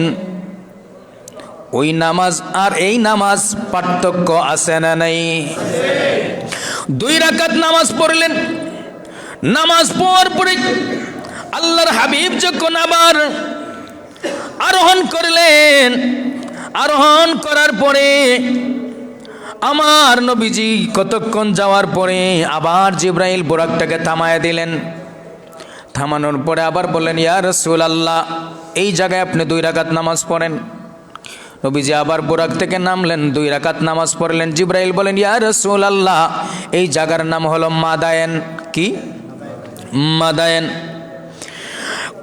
ওই নামাজ আর এই নামাজ পার্থক্য আছে না নাই? 2 রাকাত নামাজ পড়লেন। নামাজ পড়ার পরে আল্লাহর হাবিব যখন আবার আরোহণ করলেন, আরোহণ করার পরে আমার নবীজি কতক্ষণ যাওয়ার পরে আবার জিবরাইল বুরাকটাকে থামায় দিলেন। থামানোর পরে আবার বললেন, ইয়া রাসূলুল্লাহ, এই জায়গায় আপনি 2 রাকাত নামাজ পড়েন। নবীজি আবার বুরাক থেকে নামলেন, 2 রাকাত নামাজ পড়লেন। জিবরাইল বলেন, ইয়া রাসূলুল্লাহ, এই জায়গার নাম হলো মাদায়েন। কি? মাদায়েন।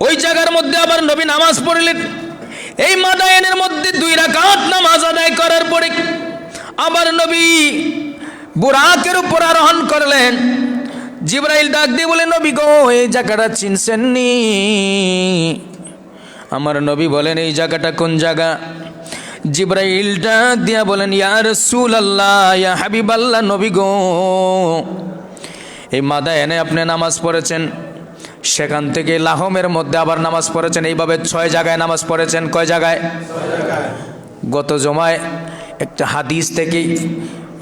ওই জায়গার মধ্যে আবার নবী নামাজ পড়লেন। এই মাদায়েনের মধ্যে 2 রাকাত নামাজ আদায় করার পরে আবার নবী বুরাকের উপর আরোহণ করলেন। জিবরাইল ডাক দিয়ে বলে, নবী গো, এই জায়গাটা চিনছেন নি? আমার নবী বলেন, এই জায়গাটা কোন জায়গা? জিবরাইল ডাক দিয়া বলেন, ইয়া রাসূলুল্লাহ, ইয়া হাবিবাল্লাহ নবী গো, এই মাদায়েনে আপনি নামাজ পড়েছেন, সেখান থেকে লাহমের মধ্যে আবার নামাজ পড়েছেন। এইভাবে 6 জায়গায় নামাজ পড়েছেন। কয় জায়গায়? গত জমায় একটা হাদিস থেকে,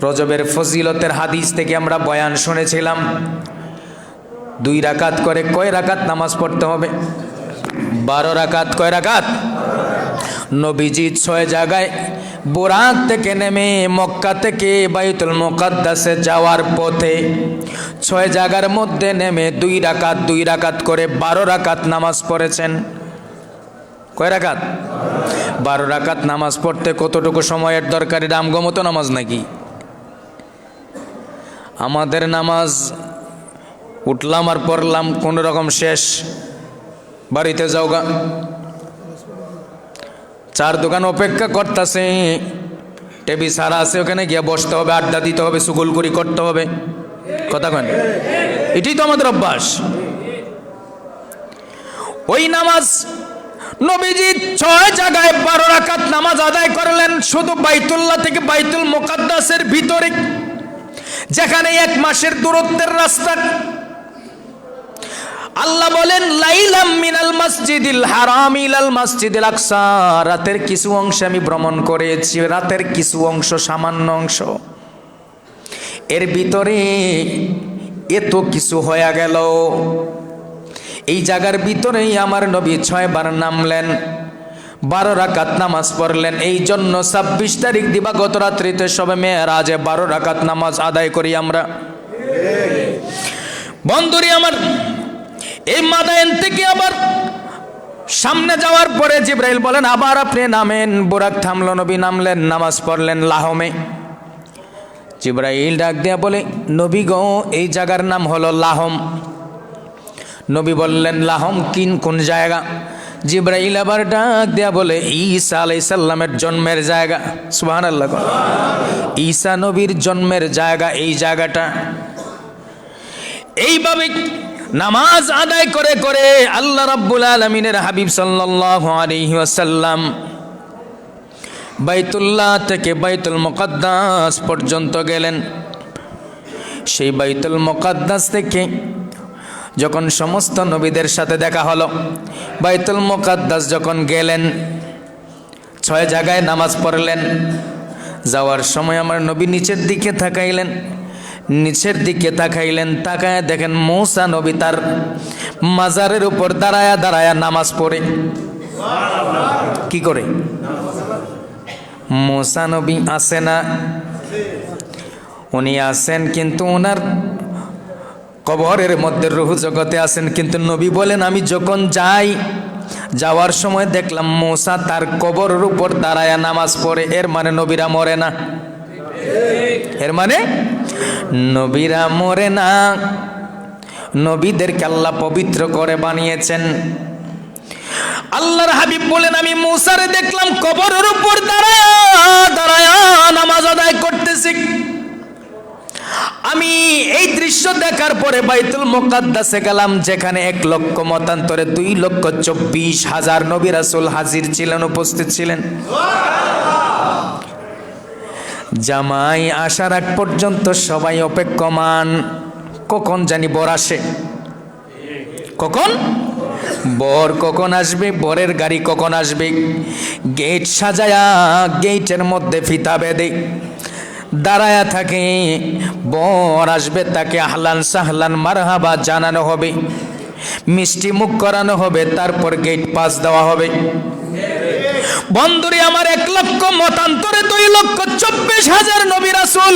রজবের ফজিলতের হাদিস থেকে আমরা বয়ান শুনেছিলাম, 2 রাকাত করে কয় রাকাত নামাজ পড়তে হবে? 12 রাকাত। কয় রাকাত? নবীজি 6 জায়গায় বুরাক থেকে নেমে মক্কা থেকে বাইতুল মুকাদ্দাসে যাওয়ার পথে 6 জায়গার মধ্যে নেমে 2 রাকাত 2 রাকাত করে 12 রাকাত নামাজ পড়েছেন। কয় রাকাত? 12 রাকাত নামাজ পড়তে কতটুকু সময়ের দরকার? রামগমতো নামাজ নাকি? আমাদের নামাজ উঠলাম আর পড়লাম, কোন রকম শেষ, বাড়িতে যাওগা। 4 দোকান অপেক্ষা করতেছে, টেবি সারা আছে, ওখানে গিয়ে বসতে হবে, আড্ডা দিতে হবে, সুগুলগুড়ি করতে হবে। কথা কেন? এটাই তো আমাদের অভ্যাস। ওই নামাজ নবীজি 6 জায়গায় 12 রাকাত নামাজ আদায় করলেন, শুধু বাইতুল্লাহ থেকে বাইতুল মুকাদ্দাসের ভিতরে, যেখানে 1 মাসের দূরত্বের রাস্তা। আল্লাহ বলেন লাইলাম মিনাল মসজিদিল হারাম ইলাল মসজিদিল আকসা, রাতের কিছু অংশ আমি ভ্রমণ করেছি, রাতের কিছু অংশ, সামান্য অংশ, এর ভিতরে এত কিছু হয়ে গেল। এই জায়গার ভিতরেই আমার নবী 6 বার নামলেন, 12 রাকাত নামাজ পড়লেন। এই জন্য 26 তারিখ দিবাগত রাত্রিতে সবে মেরাজে 12 রাকাত নামাজ আদায় করি আমরা। বন্ধুরি আমার, এই মাদায়েন থেকে আবার সামনে যাওয়ার পরে জিবরাইল বলেন আবার আপনি নামেন। বুরাক থামলো, নবী নামলেন, নামাজ পড়লেন লাহমে। জিবরাইল ডাক দিয়া বলে নবী গো, এই জায়গার নাম হলো লাহম। নবী বললেন লাহম কোন জায়গা? জিবরাইল আবার ডাক দিয়া বলে ঈসা আলাইহিস সালামের জন্মের জায়গা। সুবহানাল্লাহ। ঈসা নবীর জন্মের জায়গা এই জায়গাটা। এইভাবে নামাজ আদায় করে করে আল্লাহ রাব্বুল আলামিনের হাবিব সাল্লাল্লাহু আলাইহি ওয়াসাল্লাম বাইতুল্লাহ থেকে বাইতুল মুকাদ্দাস পর্যন্ত গেলেন। সেই বাইতুল মুকাদ্দাস থেকে যখন সমস্ত নবীদের সাথে দেখা হলো, বাইতুল মুকাদ্দাস যখন গেলেন, 6 জায়গায় নামাজ পড়লেন। যাওয়ার সময় আমার নবী নিচের দিকে তাকাইলেন, নিচের দিকে তাকাইলেন, তাকায় দেখেন মূসা নবী তার মাজারের উপর দাঁড়ায়া দাঁড়ায়া নামাজ পড়ে। কি করে? মূসা নবী আছে না? উনি আছেন, কিন্তু ওনার কবরের মধ্যে রূহ জগতে আছেন। কিন্তু নবী বলেন আমি যখন যাই, যাওয়ার সময় দেখলাম মূসা তার কবরের উপর দাঁড়ায়া নামাজ পড়ে। এর মানে নবীরা মরে না। এর মানে নবীরা মরে না, নবীদেরকে আল্লাহ পবিত্র করে বানিয়েছেন। আল্লাহর হাবিব বলেন আমি মূসারে দেখলাম কবরের উপর দাঁড়ায়া দাঁড়ায়া নামাজ আদায় করতেছি। আমি এই দৃশ্য দেখার পরে বাইতুল মুকাদ্দাসে গেলাম, যেখানে 1 লক্ষ মতান্তরে 2,24,000 নবী রাসূল হাজির ছিলেন, উপস্থিত ছিলেন। জামাই আসার আগ পর্যন্ত সবাই অপেক্ষমান, কখন জানি বর আসে। কখন বর কখন আসবে, বরের গাড়ি কখন আসবে। গেট সাজায়া গেটের মধ্যে ফিতা বেঁধে দাঁড়ায়া থাকে। বর আসবে, তাকে আহলান সাহলান মারহাবা জানানো হবে, মিষ্টি মুখ করানো হবে, তারপর গেট পাস দেওয়া হবে। বন্ধুরে আমার 1 লক্ষ মতান্তরে 2,24,000 নবী রাসূল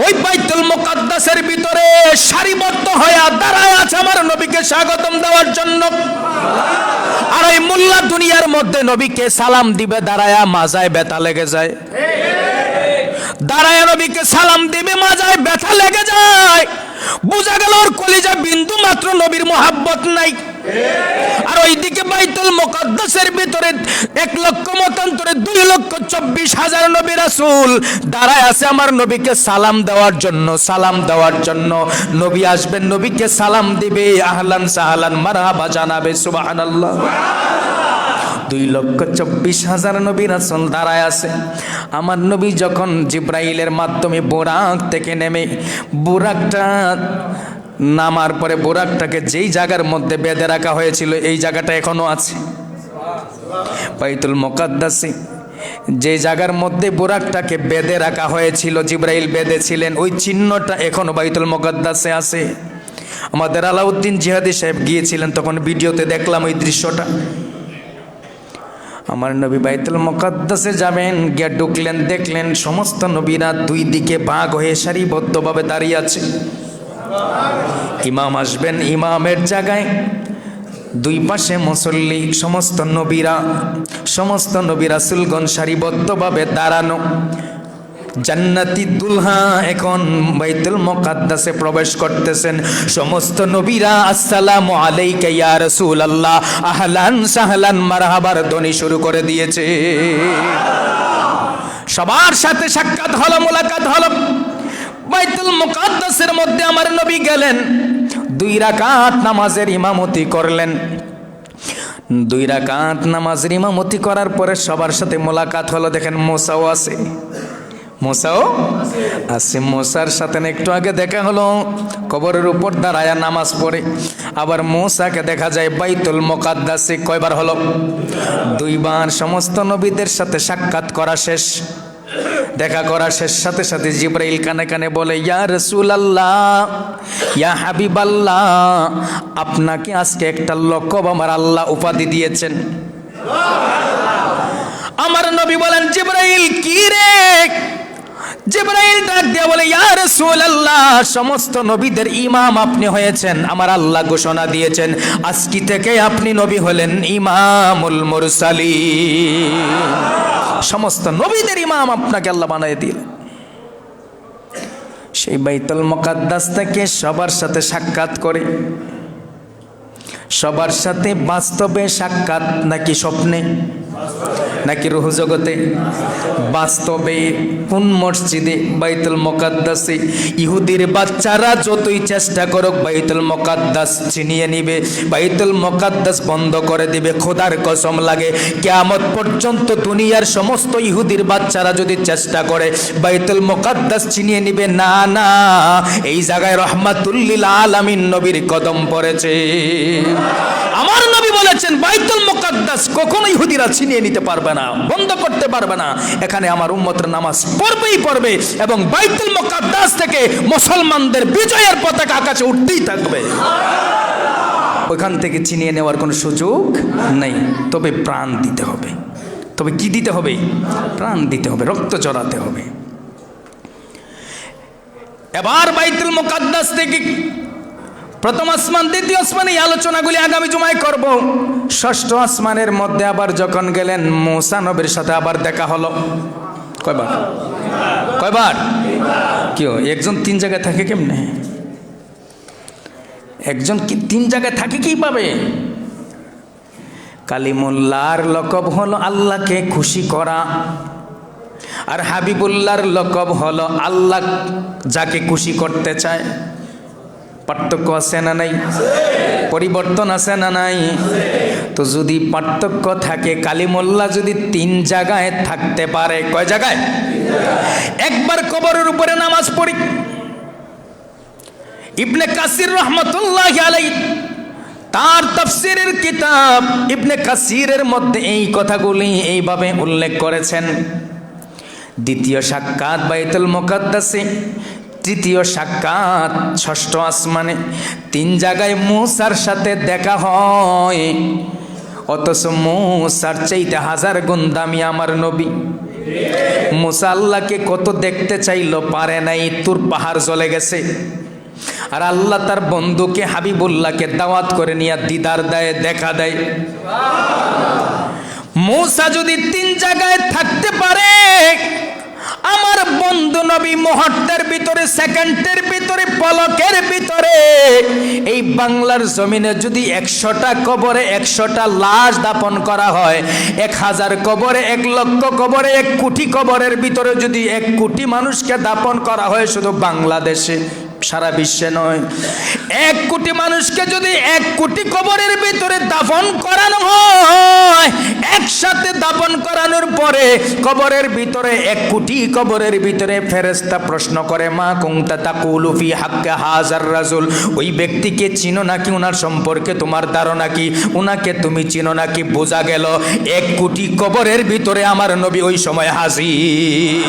ওই বাইতুল মুকাদ্দাসের ভিতরে সারিবদ্ধ হয়ে দাঁড়ায় আছে আমার নবীকে স্বাগতম দেওয়ার জন্য। আর ওই মোল্লা দুনিয়ার মধ্যে নবীকে সালাম দিবে দাঁড়ায়া, মাজায় ব্যথা লেগে যায়। দাঁড়ায় নবীকে সালাম দিবে, মাজায় ব্যথা লেগে যায়। বুঝা গেল ওর কলিজা বিন্দু মাত্র নবীর মোহাব্বত নাই। আর ওইদিকে বাইতুল মুকাদ্দাসের ভিতরে 1 লক্ষ মতান্তরে 2,24,000 নবী রাসূল দাঁড়ায় আছে আমার নবীকে সালাম দেওয়ার জন্য। সালাম দেওয়ার জন্য নবী আসবেন, নবীকে সালাম দিবে, আহলান সাহলান মারহাবা জানাবে। সুবহানাল্লাহ। 2,24,000 নবী রাসূল দাঁড়ায় আছে। আমার নবী যখন জিবরাইলের মাধ্যমে বুরাক থেকে নেমে, বুরাকটা নামার পরে বুরাকটাকে যেই জায়গার মধ্যে বেঁধে রাখা হয়েছিল এই জায়গাটা এখনো আছে বাইতুল মুকাদ্দাসে। যে জায়গার মধ্যে বুরাকটাকে বেঁধে রাখা হয়েছিল, জিবরাইল বেঁধেছিলেন, ওই চিহ্নটা এখনো বাইতুল মুকাদ্দাসে আছে। আমাদের আলাউদ্দিন জিহাদি সাহেব গিয়েছিলেন, তখন ভিডিওতে দেখলাম ওই দৃশ্যটা। আমার নবী বাইতুল মুকাদ্দাসে যাবেন, গিয়ে ঢুকলেন, দেখলেন সমস্ত নবীরা 2 দিকে ভাগ হয়ে সারিবদ্ধভাবে দাঁড়িয়ে আছে। ইমাম আসবেন, ইমামের জায়গায় 2 পাশে মুসল্লি, সমস্ত নবী রাসূলগণ সারিবদ্ধভাবে দাঁড়ানো। জান্নাতি দুলহা এখন বাইতুল মুকাদ্দাসে প্রবেশ করতেছেন। সমস্ত নবীরা আসসালামু আলাইকা ইয়া রাসূলুল্লাহ, আহলান সাহলান মারহাবার ধ্বনি শুরু করে দিয়েছে। সবার সাথে সাক্ষাৎ হলো, মোলাকাত হলো। বাইতুল মুকাদ্দাসের মধ্যে আমার নবী গেলেন, 2 রাকাত নামাজের ইমামতি করলেন। 2 রাকাত নামাজের ইমামতি করার পরে সবার সাথে মোলাকাত হলো। দেখেন মুসাও আছে, মুসাও আছে। মুসার সাথে একটু আগে দেখা হলো কবরের উপর দাঁড়ায়া নামাজ পড়ে। আবার মুসাকে দেখা যায় বাইতুল মুকাদ্দাসে। কয়বার হলো? 2 বার। সমস্ত নবীদের সাথে সাক্ষাৎ করা শেষ, দেখা করা শেষ। সাথে সাথে জিবরাইল কানে কানে বলে, ইয়া রাসূলুল্লাহ, ইয়া হাবিবাল্লাহ, আপনাকে আজকে একটা লকব আমার আল্লাহ উপাধি দিয়েছেন। আমার নবী বলেন, জিবরাইল কি রে? জিবরাইল ডাক দিয়ে বলে, ইয়া রাসূলুল্লাহ, সমস্ত নবীদের ইমাম আপনি হয়েছেন। আমার আল্লাহ ঘোষণা দিয়েছেন আজকে থেকে আপনি নবী হলেন ইমামুল মুরসালিন। সমস্ত নবীদের ইমাম আপনাকে আল্লাহ বানিয়ে দিল। সেই বাইতুল মুকাদ্দাস থেকে সবার সাথে সাক্ষাৎ করে। সবার সাথে বাস্তবে সাক্ষাৎ নাকি স্বপ্নে নাকি রূহ জগতে? বাস্তবে। কোন মসজিদে? বাইতুল মুকাদ্দাসে। ইহুদির বাচ্চারা যতই চেষ্টা করুক বাইতুল মুকাদ্দাস ছিনিয়ে নিবে, বাইতুল মুকাদ্দাস বন্ধ করে দিবে। খোদার কসম লাগে, কিয়ামত পর্যন্ত দুনিয়ার সমস্ত ইহুদির বাচ্চারা যদি চেষ্টা করে বাইতুল মুকাদ্দাস ছিনিয়ে নিবে, না না, এই জায়গায় রহমাতুল লিল আলামিন নবীর কদম পড়েছে। আমার নবী বলেছেন বাইতুল মুকাদ্দাস কখনো ইহুদিরা ছিনিয়ে নিতে পারবে না, বন্ধ করতে পারবে না। এখানে আমার উম্মতের নামাজ পড়বেই পড়বে এবং বাইতুল মুকাদ্দাস থেকে মুসলমানদের বিজয়ের পতাকা আকাশে উঠতেই থাকবে। ওইখান থেকে ছিনিয়ে নেওয়ার কোনো সুযোগ নেই। তবে প্রাণ দিতে হবে। তবে কি দিতে হবে? প্রাণ দিতে হবে, রক্ত ঝরাতে হবে। এবার বাইতুল মুকাদ্দাস থেকে প্রথম আসমান, দ্বিতীয় আসমান, এই আলোচনাগুলি আগামী জুমায় করব। 6ষ্ঠ আসমানের মধ্যে আবার যখন গেলেন, মুসা নবীর সাথে আবার দেখা হলো। কয়বার? কয়বার? কেউ একজন 3 জায়গায় থাকে কেমনে? একজন কি 3 জায়গায় থাকে কিভাবে? কালিমুল্লাহর লকব হলো আল্লাহকে খুশি করা, আর হাবিবুল্লাহর লকব হলো আল্লাহ যাকে খুশি করতে চায়। পার্থক্য আছে না নাই? পরিবর্তন আছে না নাই? তো যদি পার্থক্য থাকে, কালিমুল্লাহ যদি 3 জায়গায় থাকতে পারে, কয় জায়গায়? একবার কবরের উপরে নামাজ পড়ি। ইবনে কাসির রহমাতুল্লাহি আলাইহি তার তাফসীরের কিতাব ইবনে কাসিরের মধ্যে এই কথাগুলি এইভাবে উল্লেখ করেছেন। দ্বিতীয় সাক্ষাৎ বাইতুল মুকাদ্দাসে, তৃতীয় সাক্ষাৎ 6ষ্ঠ আসমানে। 3 জায়গায় মুসার সাথে দেখা হয়, অথচ মুসার চাইতে 1000 গুণ দামি আমার নবী। মুসা আল্লাহকে কত দেখতে চাইল, পারে নাই, তুর পাহাড় জ্বলে গেছে। আর আল্লাহ তার বন্ধুকে হাবিবুল্লাহকে দাওয়াত করে নিয়ে দিদার দেয়, দেখা দেয়। মুসা যদি 3 জায়গায় থাকতে পারে, আমার বন্ধু নবী মুহূর্তের ভিতরে, সেকেন্ডের ভিতরে, পলকের ভিতরে এই বাংলার জমিনে যদি 100টা কবরে 100টা লাশ দাপন করা হয়, 1000 কবরে, 1 লক্ষ কবরে, 1 কোটি কবরের ভিতরে যদি 1 কোটি মানুষকে দাপন করা হয়, শুধু বাংলাদেশে, সারা বিশ্বে নয়, 1 কোটি মানুষকে যদি 1 কোটি কবরের ভিতরে দাফন করানো হয়, একসাথে দাফন করানোর পরে কবরের ভিতরে 1 কোটি কবরের ভিতরে ফেরেশতা প্রশ্ন করে, মা কুনতা তাকুলু ফি হাক্কি হাযার রাজুল, ওই ব্যক্তিকে চিনো নাকি, ওনার সম্পর্কে তোমার ধারণা কি, ওনাকে তুমি চিনো নাকি? বোঝা গেল 1 কোটি কবরের ভিতরে আমার নবী ওই সময় হাজির।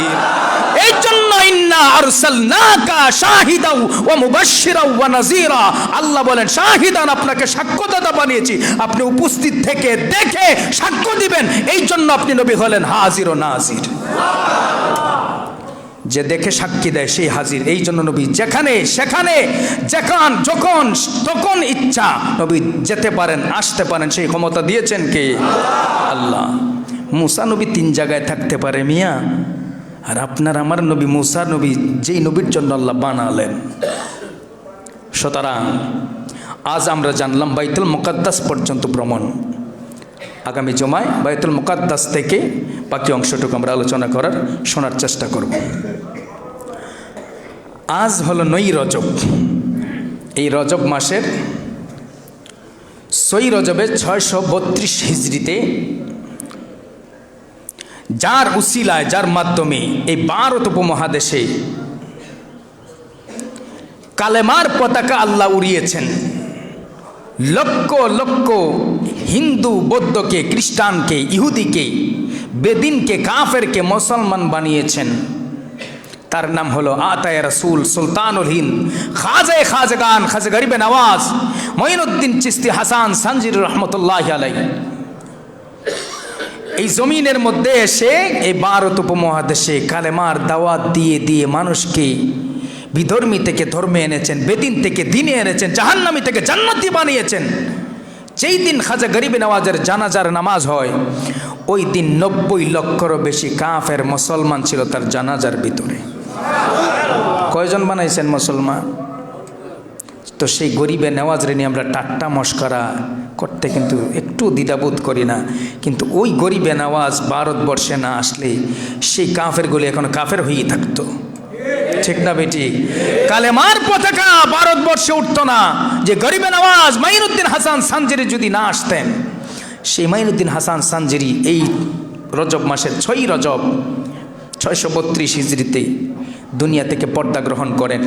এই জন্য ইন্না আরসালনাকা শাহিদাও ওয়া মুবাশশিরাও ওয়া নাযীরা, আল্লাহ বলেন শাহিদান, আপনাকে সাক্ষ্যদাতা বানিয়েছি, আপনি উপস্থিত থেকে দেখে সাক্ষ্য দিবেন। এই জন্য আপনি নবী হলেন হাজির ও নাজির। যে দেখে সাক্ষী দেয় সেই হাজির। এই জন্য নবী যেখানে সেখানে, যখন তখন ইচ্ছা নবী যেতে পারেন, আসতে পারেন। সেই ক্ষমতা দিয়েছেন কে? আল্লাহ। মুসা নবী 3 জায়গায় থাকতে পারে মিয়া, আর আপনার আমার নবী মুসা নবী যেই নবীর জন্য আল্লাহ বানালেন। সুতরাং আজ আমরা জানলাম বাইতুল মুকাদ্দাস পর্যন্ত ভ্রমণ। আগামী জুমায় বাইতুল মুকাদ্দাস থেকে বাকি অংশটুকু আমরা আলোচনা করার শোনার চেষ্টা করব। আজ হলো 9 রজব। এই রজব মাসের 6 রজবে 632 হিজরিতে যার উসিলায়, যার মাধ্যমে এই ভারত উপমহাদেশে কালেমার পতাকা আল্লাহ উড়িয়েছেন, লক্ষ লক্ষ হিন্দু, বৌদ্ধকে, খ্রিস্টানকে, ইহুদিকে, বেদিনকে, কাফেরকে মুসলমান বানিয়েছেন। তার নাম হলো আতায়ে রাসূল সুলতানুল হিন্দ খাজায়ে খাজাগান খাজা গরিবে নওয়াজ মঈনুদ্দিন চিশতি হাসান সানজির রহমতুল্লাহি আলাইহি। এই জমিনের মধ্যে এসে এই ভারত উপমহাদেশে কালেমার দাওয়াত দিয়ে দিয়ে মানুষকে বিধর্মী থেকে ধর্মে এনেছেন, বেদিন থেকে দিনে এনেছেন, জাহান্নামী থেকে জান্নাতি বানিয়েছেন। যেই দিন খাজা গরিবে নওয়াজের জানাজার নামাজ হয়, ওই দিন 90 লক্ষেরও বেশি কাফের মুসলমান ছিল তার জানাজার ভিতরে। কয়জন বানাইছেন মুসলমান? তো সেই গরিবে নেওয়াজরে নিয়ে আমরা ঠাট্টা মশকরা করতে কিন্তু একটু দ্বিধাবোধ করি না। কিন্তু ওই গরিবে নেওয়াজ ভারতবর্ষে না আসলে সেই কাফেরগুলি এখন কাফের হয়েই থাকতো, ঠিক না বেটি? কালেমার পতাকা ভারতবর্ষে উঠতো না যে গরিবে নওয়াজ মঈনুদ্দিন হাসান সানজিরি যদি না আসতেন। সেই মঈনুদ্দিন হাসান সানজিরি এই রজব মাসের 6 রজব 632 হিজরিতে দুনিয়া থেকে পর্দা গ্রহণ করেন।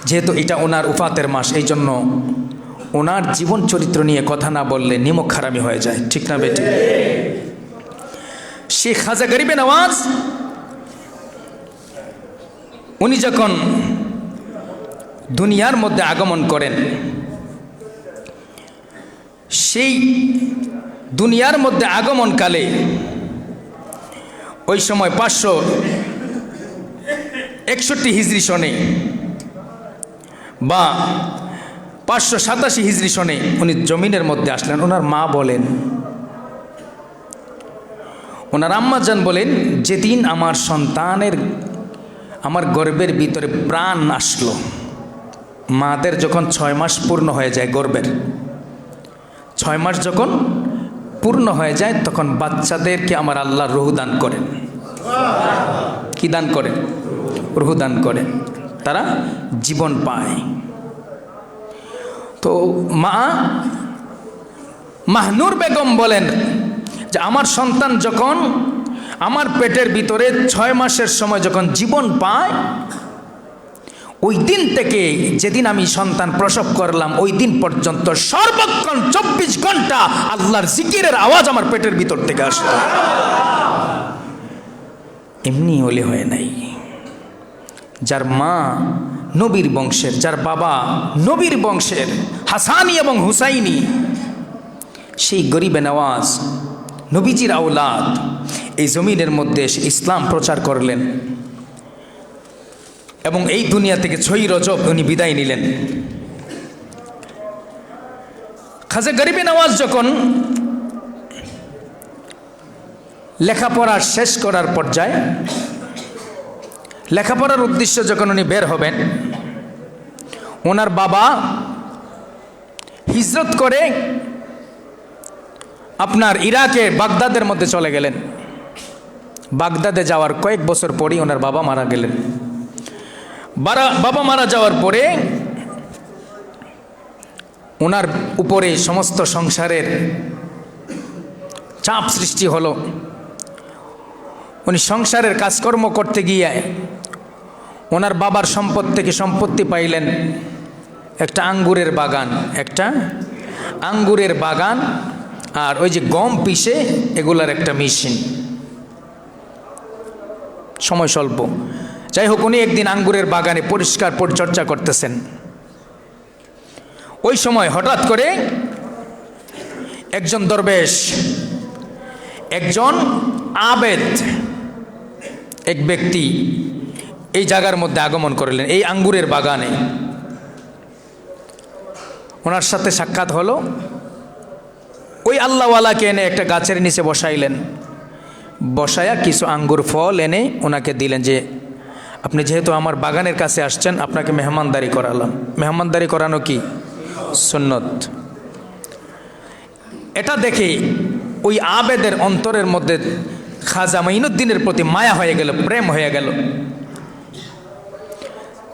যেহেতু এটা ওনার উফাতের মাস, এই জন্য ওনার জীবন চরিত্র নিয়ে কথা না বললে নিমক হারামি হয়ে যায়, ঠিক না বেটি? শেখ খাজা গরিবে নওয়াজ উনি যখন দুনিয়ার মধ্যে আগমন করেন, সেই দুনিয়ার মধ্যে আগমনকালে ওই সময় 561 হিজরি সনে বা 587 হিজরি সনে উনি জমিনের মধ্যে আসলেন। ওনার মা বলেন, ওনার আম্মা জান বলেন, যেদিন আমার সন্তানের আমার গর্ভের ভিতরে প্রাণ আসলো, মাদের যখন 6 মাস পূর্ণ হয়ে যায়, গর্ভের 6 মাস যখন পূর্ণ হয়ে যায়, তখন বাচ্চাদেরকে আমার আল্লাহ রূহ দান করেন। কি দান করেন? রূহ দান করেন, তারা জীবন পায়। তো মা মাহনুর বেগম বলেন যে আমার সন্তান যখন আমার পেটের ভিতরে 6 মাসের সময় যখন জীবন পায়, ওই দিন থেকে যেদিন আমি সন্তান প্রসব করলাম ওই দিন পর্যন্ত সর্বক্ষণ 24 ঘন্টা আল্লাহর জিকিরের আওয়াজ আমার পেটের ভিতর থেকে আসতো। এমনি হলে হয় নাই। যার মা নবীর বংশের, যার বাবা নবীর বংশের, হাসানি এবং হুসাইনি, সেই গরিবে নওয়াজ নবীজির আওলাদ এই জমিনের মধ্যে এসে ইসলাম প্রচার করলেন এবং এই দুনিয়া থেকে 6 রজব উনি বিদায় নিলেন। খাজা গরিবে নওয়াজ যখন লেখাপড়া শেষ করার পর্যায়ে, লেখাপড়ার উদ্দেশ্য যখন উনি বের হবেন, ওনার বাবা হিজরত করে আপনার ইরাকে বাগদাদের মধ্যে চলে গেলেন। বাগদাদে যাওয়ার কয়েক বছর পরেই ওনার বাবা মারা গেলেন। বাবা মারা যাওয়ার পরে ওনার উপরে সমস্ত সংসারের চাপ সৃষ্টি হলো। উনি সংসারের কাজকর্ম করতে গিয়ে ওনার বাবার সম্পদ থেকে সম্পত্তি পাইলেন একটা আঙ্গুরের বাগান, একটা আঙ্গুরের বাগান, আর ওই যে গম পিষে এগুলার একটা মেশিন। সময় স্বল্প, যাই হোক উনি একদিন আঙ্গুরের বাগানে পরিষ্কার পরিচর্যা করতেছেন। ওই সময় হঠাৎ করে একজন দরবেশ, একজন আবেদ, এক ব্যক্তি এই জায়গার মধ্যে আগমন করলেন, এই আঙ্গুরের বাগানে। ওনার সাথে সাক্ষাৎ হলো। ওই আল্লাহওয়ালাকে এনে একটা গাছের নিচে বসাইলেন, বসায়া কিছু আঙ্গুর ফল এনে ওনাকে দিলেন যে আপনি যেহেতু আমার বাগানের কাছে আসছেন, আপনাকে মেহমানদারি করালাম। মেহমানদারি করানো কি সুন্নত। এটা দেখে ওই আবেদের অন্তরের মধ্যে খাজা মাইনুদ্দিনের প্রতি মায়া হয়ে গেল, প্রেম হয়ে গেল।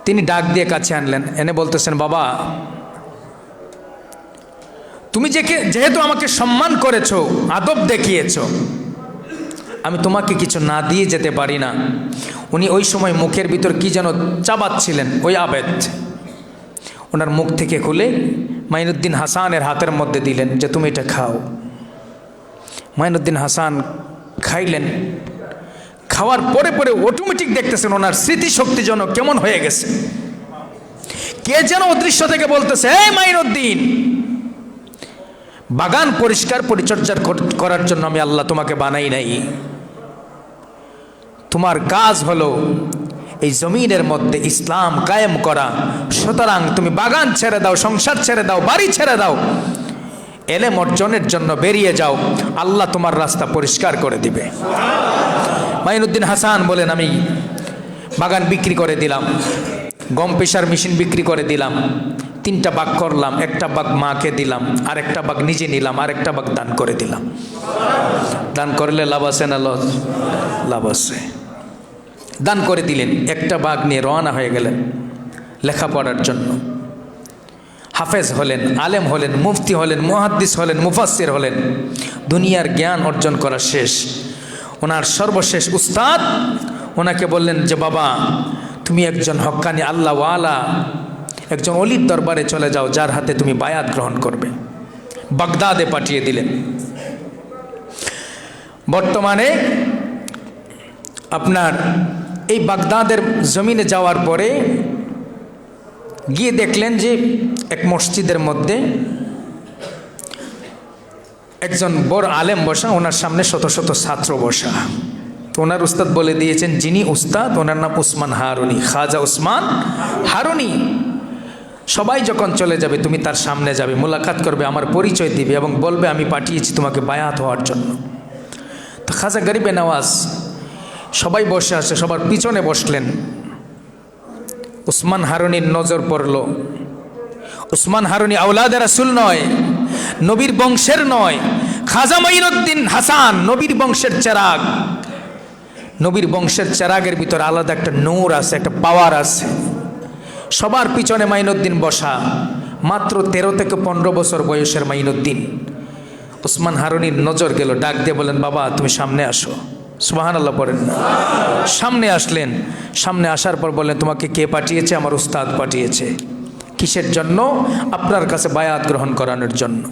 তিনি ডাক দিয়ে কাছে আনলেন, এনে বলতেছেন, বাবা তুমি যেহেতু আমাকে সম্মান করেছো, আদব দেখিয়েছো, আমি তোমাকে কিছু না দিয়ে যেতে পারি না। উনি ওই সময় মুখের ভিতর কি যেন চাবাচ্ছিলেন ওই আবেদ, ওনার মুখ থেকে খুলে মাইনুদ্দিন হাসানের হাতের মধ্যে দিলেন যে তুমি এটা খাও। মাইনুদ্দিন হাসান খাইলেন। খাওয়ার পরে পরে অটোমেটিক দেখতেছেন ওনার স্মৃতিশক্তি যেন কেমন হয়ে গেছে। কে যেন অদৃশ্য থেকে বলতেছে, এই মাইনুদ্দিন, বাগান পরিষ্কার পরিচর্যা করার জন্য আমি আল্লাহ তোমাকে বানাই নাই। তোমার কাজ হলো এই জমিনের মধ্যে ইসলাম কায়েম করা। সুতরাং তুমি বাগান ছেড়ে দাও, সংসার ছেড়ে দাও, বাড়ি ছেড়ে দাও, এলেম অর্জনের জন্য বেরিয়ে যাও, আল্লাহ তোমার রাস্তা পরিষ্কার করে দিবে। মাইনুদ্দিন হাসান বলেন, আমি বাগান বিক্রি করে দিলাম, গম পেশার মেশিন বিক্রি করে দিলাম, 3টা ভাগ করলাম, একটা ভাগ মাকে দিলাম, আর একটা ভাগ নিজে নিলাম, আর একটা ভাগ দান করে দিলাম। দান করলে লাভ আছে না লস? লাভ আছে। দান করে দিলেন, একটা ভাগ নিয়ে রওনা হয়ে গেলেন লেখাপড়ার জন্য। হাফেজ হলেন, আলেম হলেন, মুফতি হলেন, মুহাদ্দিস হলেন, মুফাসসির হলেন। দুনিয়ার জ্ঞান অর্জন করা শেষ। ওনার সর্বশেষ উস্তাদ ওনাকে বললেন যে বাবা তুমি একজন হক্কানি আল্লাহওয়ালা একজন অলির দরবারে চলে যাও, যার হাতে তুমি বায়াত গ্রহণ করবে। বাগদাদে পাঠিয়ে দিলেন। বর্তমানে আপনার এই বাগদাদের জমিনে যাওয়ার পরে গিয়ে দেখলেন যে এক মসজিদের মধ্যে একজন বড় আলেম বসা, ওনার সামনে শত শত ছাত্র বসা। তো ওনার উস্তাদ বলে দিয়েছেন, যিনি উস্তাদ ওনার নাম উসমান হারুনি, খাজা উসমান হারুনি। সবাই যখন চলে যাবে তুমি তার সামনে যাবে, মোলাকাত করবে, আমার পরিচয় দিবে এবং বলবে আমি পাঠিয়েছি তোমাকে বায়াত হওয়ার জন্য। তো খাজা গরিবে নওয়াজ সবাই বসে আছে, সবার পিছনে বসলেন। উসমান হারুনির নজর পড়ল। উসমান হারুনি আওলাদে রাসূল নয়, নবীর বংশের নয়। খাজা মাইনুদ্দিন হাসান নবীর বংশের চেরাগ। নবীর বংশের চেরাগের ভিতরে আলাদা একটা নূর আছে, একটা পাওয়ার আছে। সবার পিছনে মাইনুদ্দিন বসা, মাত্র 13 থেকে 15 বছর বয়সের মাইনুদ্দিন। উসমান হারুনির নজর গেল, ডাক দিয়ে বলেন, বাবা তুমি সামনে আসো। সুবহানাল্লাহ পড়েন। সামনে আসলেন। সামনে আসার পর বললেন, তোমাকে কে পাঠিয়েছে? আমার উস্তাদ পাঠিয়েছে। কিসের জন্য? আপনার কাছে বায়াত গ্রহণ করানোর জন্য।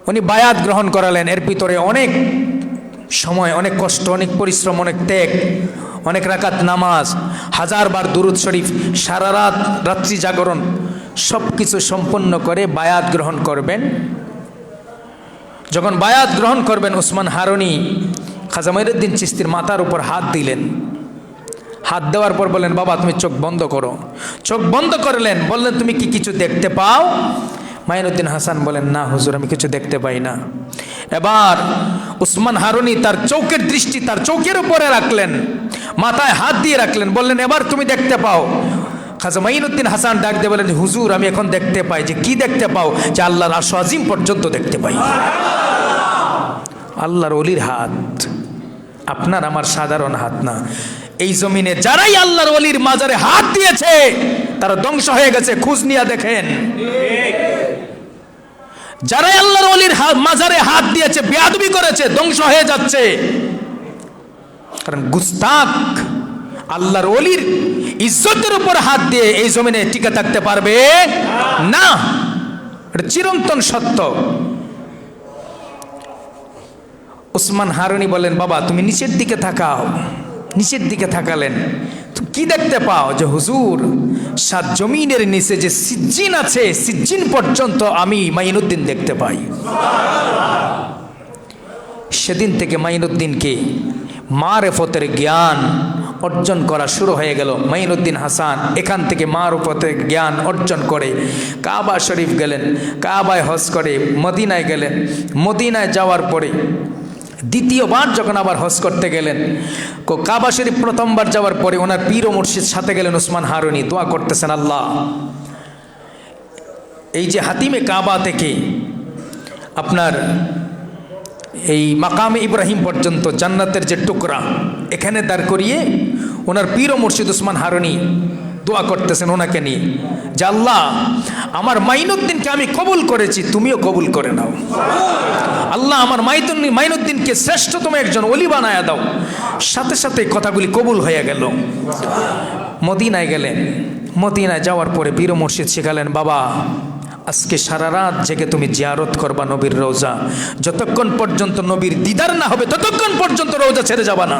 উনি বায়াত গ্রহণ করালেন। এর ভিতরে অনেক সময়, অনেক কষ্ট, অনেক পরিশ্রম, অনেক ত্যাগ, অনেক রাকাত নামাজ, 1000 বার দুরুদ শরীফ, সারা রাত রাত্রি জাগরণ, সব কিছু সম্পন্ন করে বায়াত গ্রহণ করবেন। যখন বায়াত গ্রহণ করবেন, উসমান হারুনি খাজা মাইনুদ্দিন চিশতির মাথার উপর হাত দিলেন। হাত দেওয়ার পর বললেন, বাবা তুমি চোখ বন্ধ করো। চোখ বন্ধ করলেন। বললেন, তুমি কি কিছু দেখতে পাও? মাইনুদ্দিন হাসান বলেন, না হুজুর আমি কিছু দেখতে পাই না। এবার উসমান হারুনি তার চোখের দৃষ্টি তার চোখের উপরে রাখলেন, মাথায় হাত দিয়ে রাখলেন। বললেন, এবার তুমি দেখতে পাও। খাজা মাইনুদ্দিন হাসান ডাক দিয়ে বলেন, হুজুর আমি এখন দেখতে পাই। যে কি দেখতে পাও? যে আল্লাহর আরশ আজিম পর্যন্ত দেখতে পাই। আল্লাহর ওলির হাত, আপনার আমার সাধারণ হাত না। এই জমিনে যারাই আল্লাহর ওলির মাজারে হাত দিয়েছে তারা ধ্বংস হয়ে গেছে। খোঁজ নিয়ে দেখেন, যারাই আল্লাহর ওলির মাজারে হাত দিয়েছে, বেয়াদবি করেছে, ধ্বংস হয়ে যাচ্ছে। কারণ গুস্তাখ আল্লাহর ওলির ইজ্জতের উপর হাত দিয়ে এই জমিনে টিকে থাকতে পারবে না। এটা চিরন্তন সত্য। উসমান হারুনি বলেন, বাবা তুমি নিচের দিকে তাকাও। নিচের দিকে তাকালেন। কি দেখতে পাও? যে হুজুর 7 জমিনের নিচে যে সিজ্জিন আছে, সিজ্জিন পর্যন্ত আমি মাইনুদ্দিন দেখতে পাই। সেদিন থেকে মাইনুদ্দিনকে মারেফতের জ্ঞান অর্জন করা শুরু হয়ে গেল। মাইনুদ্দিন হাসান এখান থেকে মারেফতের জ্ঞান অর্জন করে কাবা শরীফ গেলেন, কাবায় হজ করে মদিনায় গেলেন। মদিনায় যাওয়ার পরে দ্বিতীয়বার যখন আবার হজ করতে গেলেন, কাবা শরীফ প্রথমবার যাওয়ার পরে ওনার পীর ও মুর্শিদ সাথে গেলেন উসমান হারুনি। দোয়া করতেছেন, আল্লাহ এই যে হাতিমে কাবা থেকে আপনার এই মাকামে ইব্রাহিম পর্যন্ত জান্নাতের যে টুকরা, এখানে দাঁড় করিয়ে ওনার পীর ও মুর্শিদ উসমান হারুনি দোয়া করতেছেন ওনাকে নিয়ে, যে আল্লাহ আমার মাইনুদ্দিনকে আমি কবুল করেছি, তুমিও কবুল করে নাও। আল্লাহ আমার মাইনুদ্দিনকে শ্রেষ্ঠতম একজন ওলি বানায়া দাও। সাথে সাথে কথাগুলি কবুল হয়ে গেল। মদিনায় গেলেন। মদিনায় যাওয়ার পরে পীর ও মুর্শিদ শেখালেন, বাবা আজকে সারা রাত জেগে তুমি জিয়ারত করবা নবীর রওজা, যতক্ষণ পর্যন্ত নবীর দিদার না হবে ততক্ষণ পর্যন্ত রওজা ছেড়ে যাবা না।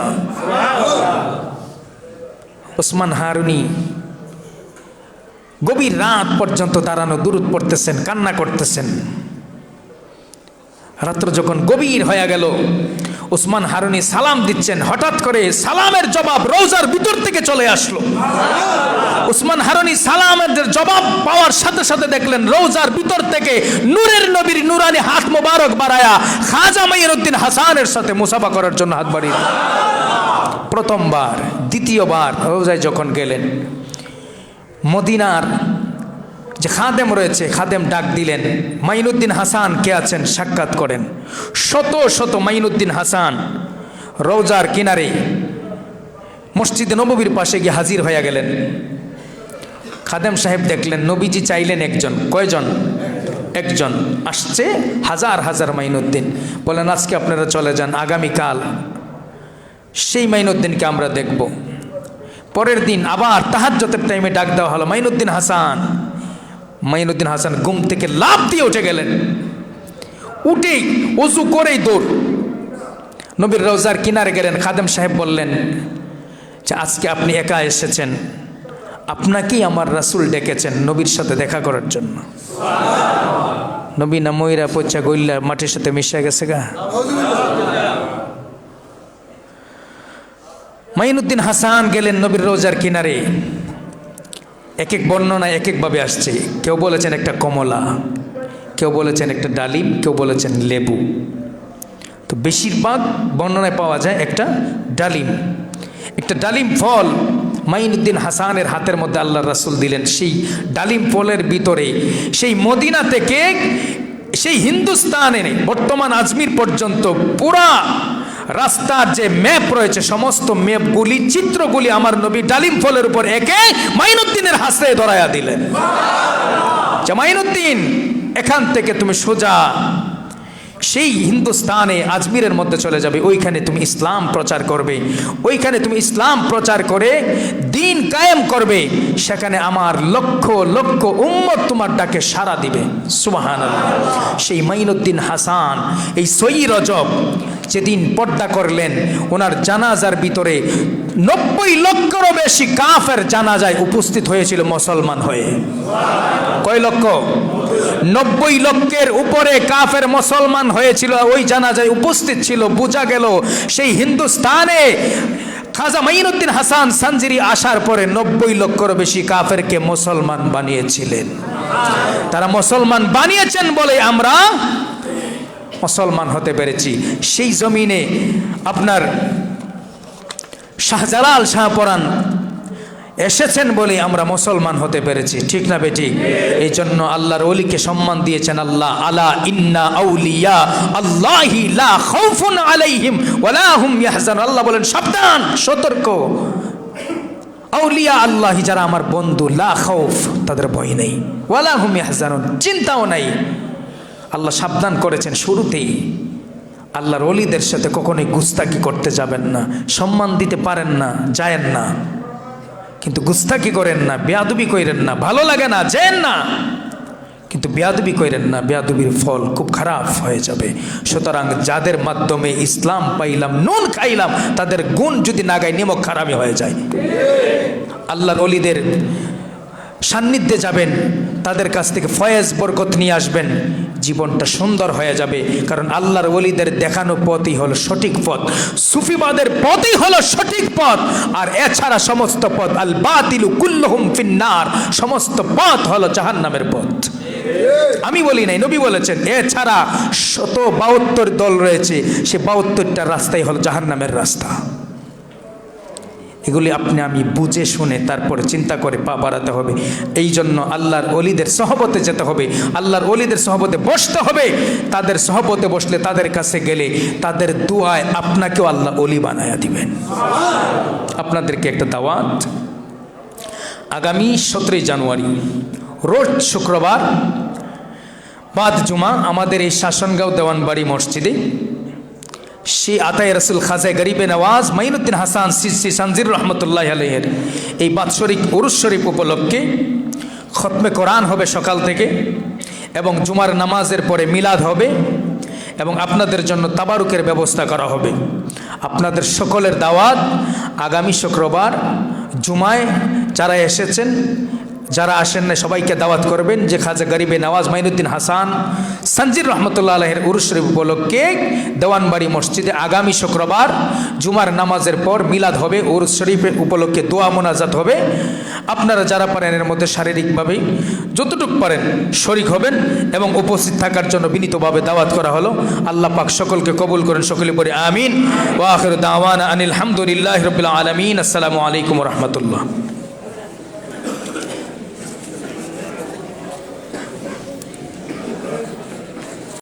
ওসমান হারুনি গভীর রাত পর্যন্ত দাঁড়ানো, দুরূদ পড়তেছেন, কান্না করতেছেন। রাত্র যখন গভীর হয়ে গেল, ওসমান হারুনি সালাম দিচ্ছেন, হঠাৎ করে সালামের জবাব রওজার ভিতর থেকে চলে আসলো। ওসমান হারুনি সালামের জবাব পাওয়ার সাথে সাথে দেখলেন রওজার ভিতর থেকে নূরের নবীর নুরানি হাত মোবারক বাড়ায়া খাজা মাইনুদ্দিন হাসানের সাথে মুসাফা করার জন্য হাত বাড়িয়ে প্রথমবার। দ্বিতীয়বার রওজায় যখন গেলেন, মদিনার যে খাদেম রয়েছে, খাদেম ডাক দিলেন, মাইনুদ্দিন হাসান কে আছেন সাক্ষাৎ করেন। শত শত মাইনুদ্দিন হাসান রওজার কিনারে মসজিদে নববীর পাশে গিয়ে হাজির হয়ে গেলেন। খাদেম সাহেব দেখলেন নবীজি চাইলেন একজন, কয়জন? একজন। আসছে হাজার হাজার মাইনুদ্দিন। বলেন আজকে আপনারা চলে যান, আগামীকাল সেই মাইনুদ্দিনকে আমরা দেখব। পরের দিন আবার তাহাজ্জুদের টাইমে ডাক দেওয়া হলো, মাইনুদ্দিন হাসান। মাইনুদ্দিন হাসান ঘুম থেকে লাফ দিয়ে উঠে গেলেন। উঠেই ওযু করেই দৌড় নবীর রওজার কিনারে গেলেন। খাদেম সাহেব বললেন যে আজকে আপনি একা এসেছেন, আপনাকেই আমার রাসূল ডেকেছেন নবীর সাথে দেখা করার জন্য। নবী না ময়রা পচা গইল্লা মাটির সাথে মিশে গেছে গা। মাইনুদ্দিন হাসান গেলেন নবীর রওজার কিনারে। এক এক বর্ণনায় এক একভাবে আসছে। কেউ বলেছেন একটা কমলা, কেউ বলেছেন একটা ডালিম, কেউ বলেছেন লেবু। তো বেশিরভাগ বর্ণনায় পাওয়া যায় একটা ডালিম। একটা ডালিম ফল মাইনুদ্দিন হাসানের হাতের মধ্যে আল্লাহর রাসূল দিলেন। সেই ডালিম ফলের ভিতরে সেই মদিনা থেকে সেই হিন্দুস্তানে বর্তমান আজমির পর্যন্ত পুরা রাস্তার যে ম্যাপ রয়েছে, সমস্ত ম্যাপগুলি, চিত্রগুলি আমার নবী ডালিম ফলের উপর একে মাইনুদ্দিনের হাতে ধরাইয়া দিলেন। যে মাইনুদ্দিন, এখান থেকে তুমি সোজা সেই হিন্দুস্তানে আজমিরের মধ্যে চলে যাবে, ওইখানে তুমি ইসলাম প্রচার করবে, ওইখানে তুমি ইসলাম প্রচার করে দিন কায়েম করবে, সেখানে আমার লক্ষ লক্ষ উম্মত তোমার ডাকে সাড়া দিবে। সুবহানাল্লাহ। সেই মাইনুদ্দিন হাসান এই 6 রজব যেদিন পর্দা করলেন, ওনার জানাজার ভিতরে 90 লক্ষেরও বেশি কাফের জানাজায় উপস্থিত হয়েছিল মুসলমান হয়ে। কয় লক্ষ? 90 লক্ষের উপরে কাফের মুসলমান হয়েছিল, ওই জানাজায় উপস্থিত ছিল। বোঝা গেল সেই হিন্দুস্তানে খাজা মাইনুদ্দিন হাসান সানজিরি আসার পরে 90 লক্ষেরও বেশি কাফেরকে মুসলমান বানিয়েছিলেন। তারা মুসলমান বানিয়েছেন বলে আমরা মুসলমান হতে পেরেছি। সেই জমিনে আপনার শাহজালাল শাহপরান এসেছেন বলে আমরা মুসলমান হতে পেরেছি। ঠিক না বেঠিক? এই জন্য আল্লাহর ওলিকে সম্মান দিয়েছেন আল্লাহ। আলা ইন্না আউলিয়া আল্লাহি লা খাউফুন আলাইহিম ওয়ালা হুম ইয়াহজানুন। আল্লাহ বলেন সাবধান, সতর্ক, আউলিয়া আল্লাহি যারা আমার বন্ধু, লা খাউফ, তাদের ভয় নেই, ওয়ালা হুম ইয়াহজানুন, চিন্তাও নাই। আল্লাহ সাবধান করেছেন শুরুতেই। আল্লাহর ওলিদের সাথে কখনোই গুস্তাকি করতে যাবেন না, সম্মান দিতে পারেন না, যায়েন না, কিন্তু গুস্তাকি করেন না, বেয়াদবি করেন না। ভালো লাগে না, যেন না, কিন্তু বেয়াদবি করেন না, বেয়াদবির ফল খুব খারাপ হয়ে যাবে। সুতরাং যাদের মাধ্যমে ইসলাম পাইলাম, নুন খাইলাম, তাদের গুণ যদি না গায় নিমক খারাপই হয়ে যায়। আল্লাহর ওলিদের সান্নিধ্যে যাবেন, তাদের কাছ থেকে ফয়েজ বরকত নিয়ে আসবেন, জীবনটা সুন্দর হয়ে যাবে। কারণ আল্লাহর ওলিদের দেখানো পথই হলো সঠিক পথ, সুফিবাদের পথই হলো সঠিক পথ। আর এছাড়া সমস্ত পথ আল বাতিলু কুল্লুহুম ফিন্নার, সমস্ত পথ হলো জাহান্নামের পথ। আমি বলি নাই, নবী বলেছেন। এছাড়া 172 দল রয়েছে, সে 72টা রাস্তাই হলো জাহান্নামের রাস্তা। এগুলি আপনি আমি বুঝে শুনে তারপরে চিন্তা করে পা বাড়াতে হবে। এই জন্য আল্লাহর ওলিদের সহবতে যেতে হবে, আল্লাহর ওলিদের সহবতে বসতে হবে। তাদের সহবতে বসলে, তাদের কাছে গেলে, তাদের দুআয় আপনাকেও আল্লাহ ওলি বানায়া দিবেন। আপনাদেরকে একটা দাওয়াত, আগামী 17 জানুয়ারি রোজ শুক্রবার বাদ জুমা আমাদের এই শাসনগাঁও দেওয়ানবাড়ি মসজিদে শ্রী আতায়ে রসুল খাজা গরিবে নওয়াজ মাইনুদ্দিন হাসান সিসি সানজির রহমতুল্লাহ আলাইহির এই বাৎসরিক উরুস শরীফ উপলক্ষে খতমে কোরআন হবে সকাল থেকে, এবং জুমার নামাজের পরে মিলাদ হবে, এবং আপনাদের জন্য তাবারুকের ব্যবস্থা করা হবে। আপনাদের সকলের দাওয়াত আগামী শুক্রবার জুমায়, যারা এসেছেন যারা আসেন না সবাইকে দাওয়াত করবেন যে খাজা গরিবে নওয়াজ মাইনুদ্দিন হাসান সানজির রহমতুল্লাহ আলাইহির উরুস শরীফ উপলক্ষে দেওয়ানবাড়ি মসজিদে আগামী শুক্রবার জুমার নামাজের পর মিলাদ হবে, উরুস শরীফ উপলক্ষে দোয়া মোনাজাত হবে। আপনারা যারা পারেন এর মধ্যে শারীরিকভাবে যতটুকু পারেন শরীক হবেন, এবং উপস্থিত থাকার জন্য বিনীতভাবে দাওয়াত করা হলো। আল্লাহ পাক সকলকে কবুল করেন, সকলে পড়ে আমিন। ওয়া আখিরু দাওয়ানা আনিল হামদুলিল্লাহি রাব্বিল আলামিন। আসসালামু আলাইকুম ওয়া রাহমাতুল্লাহ।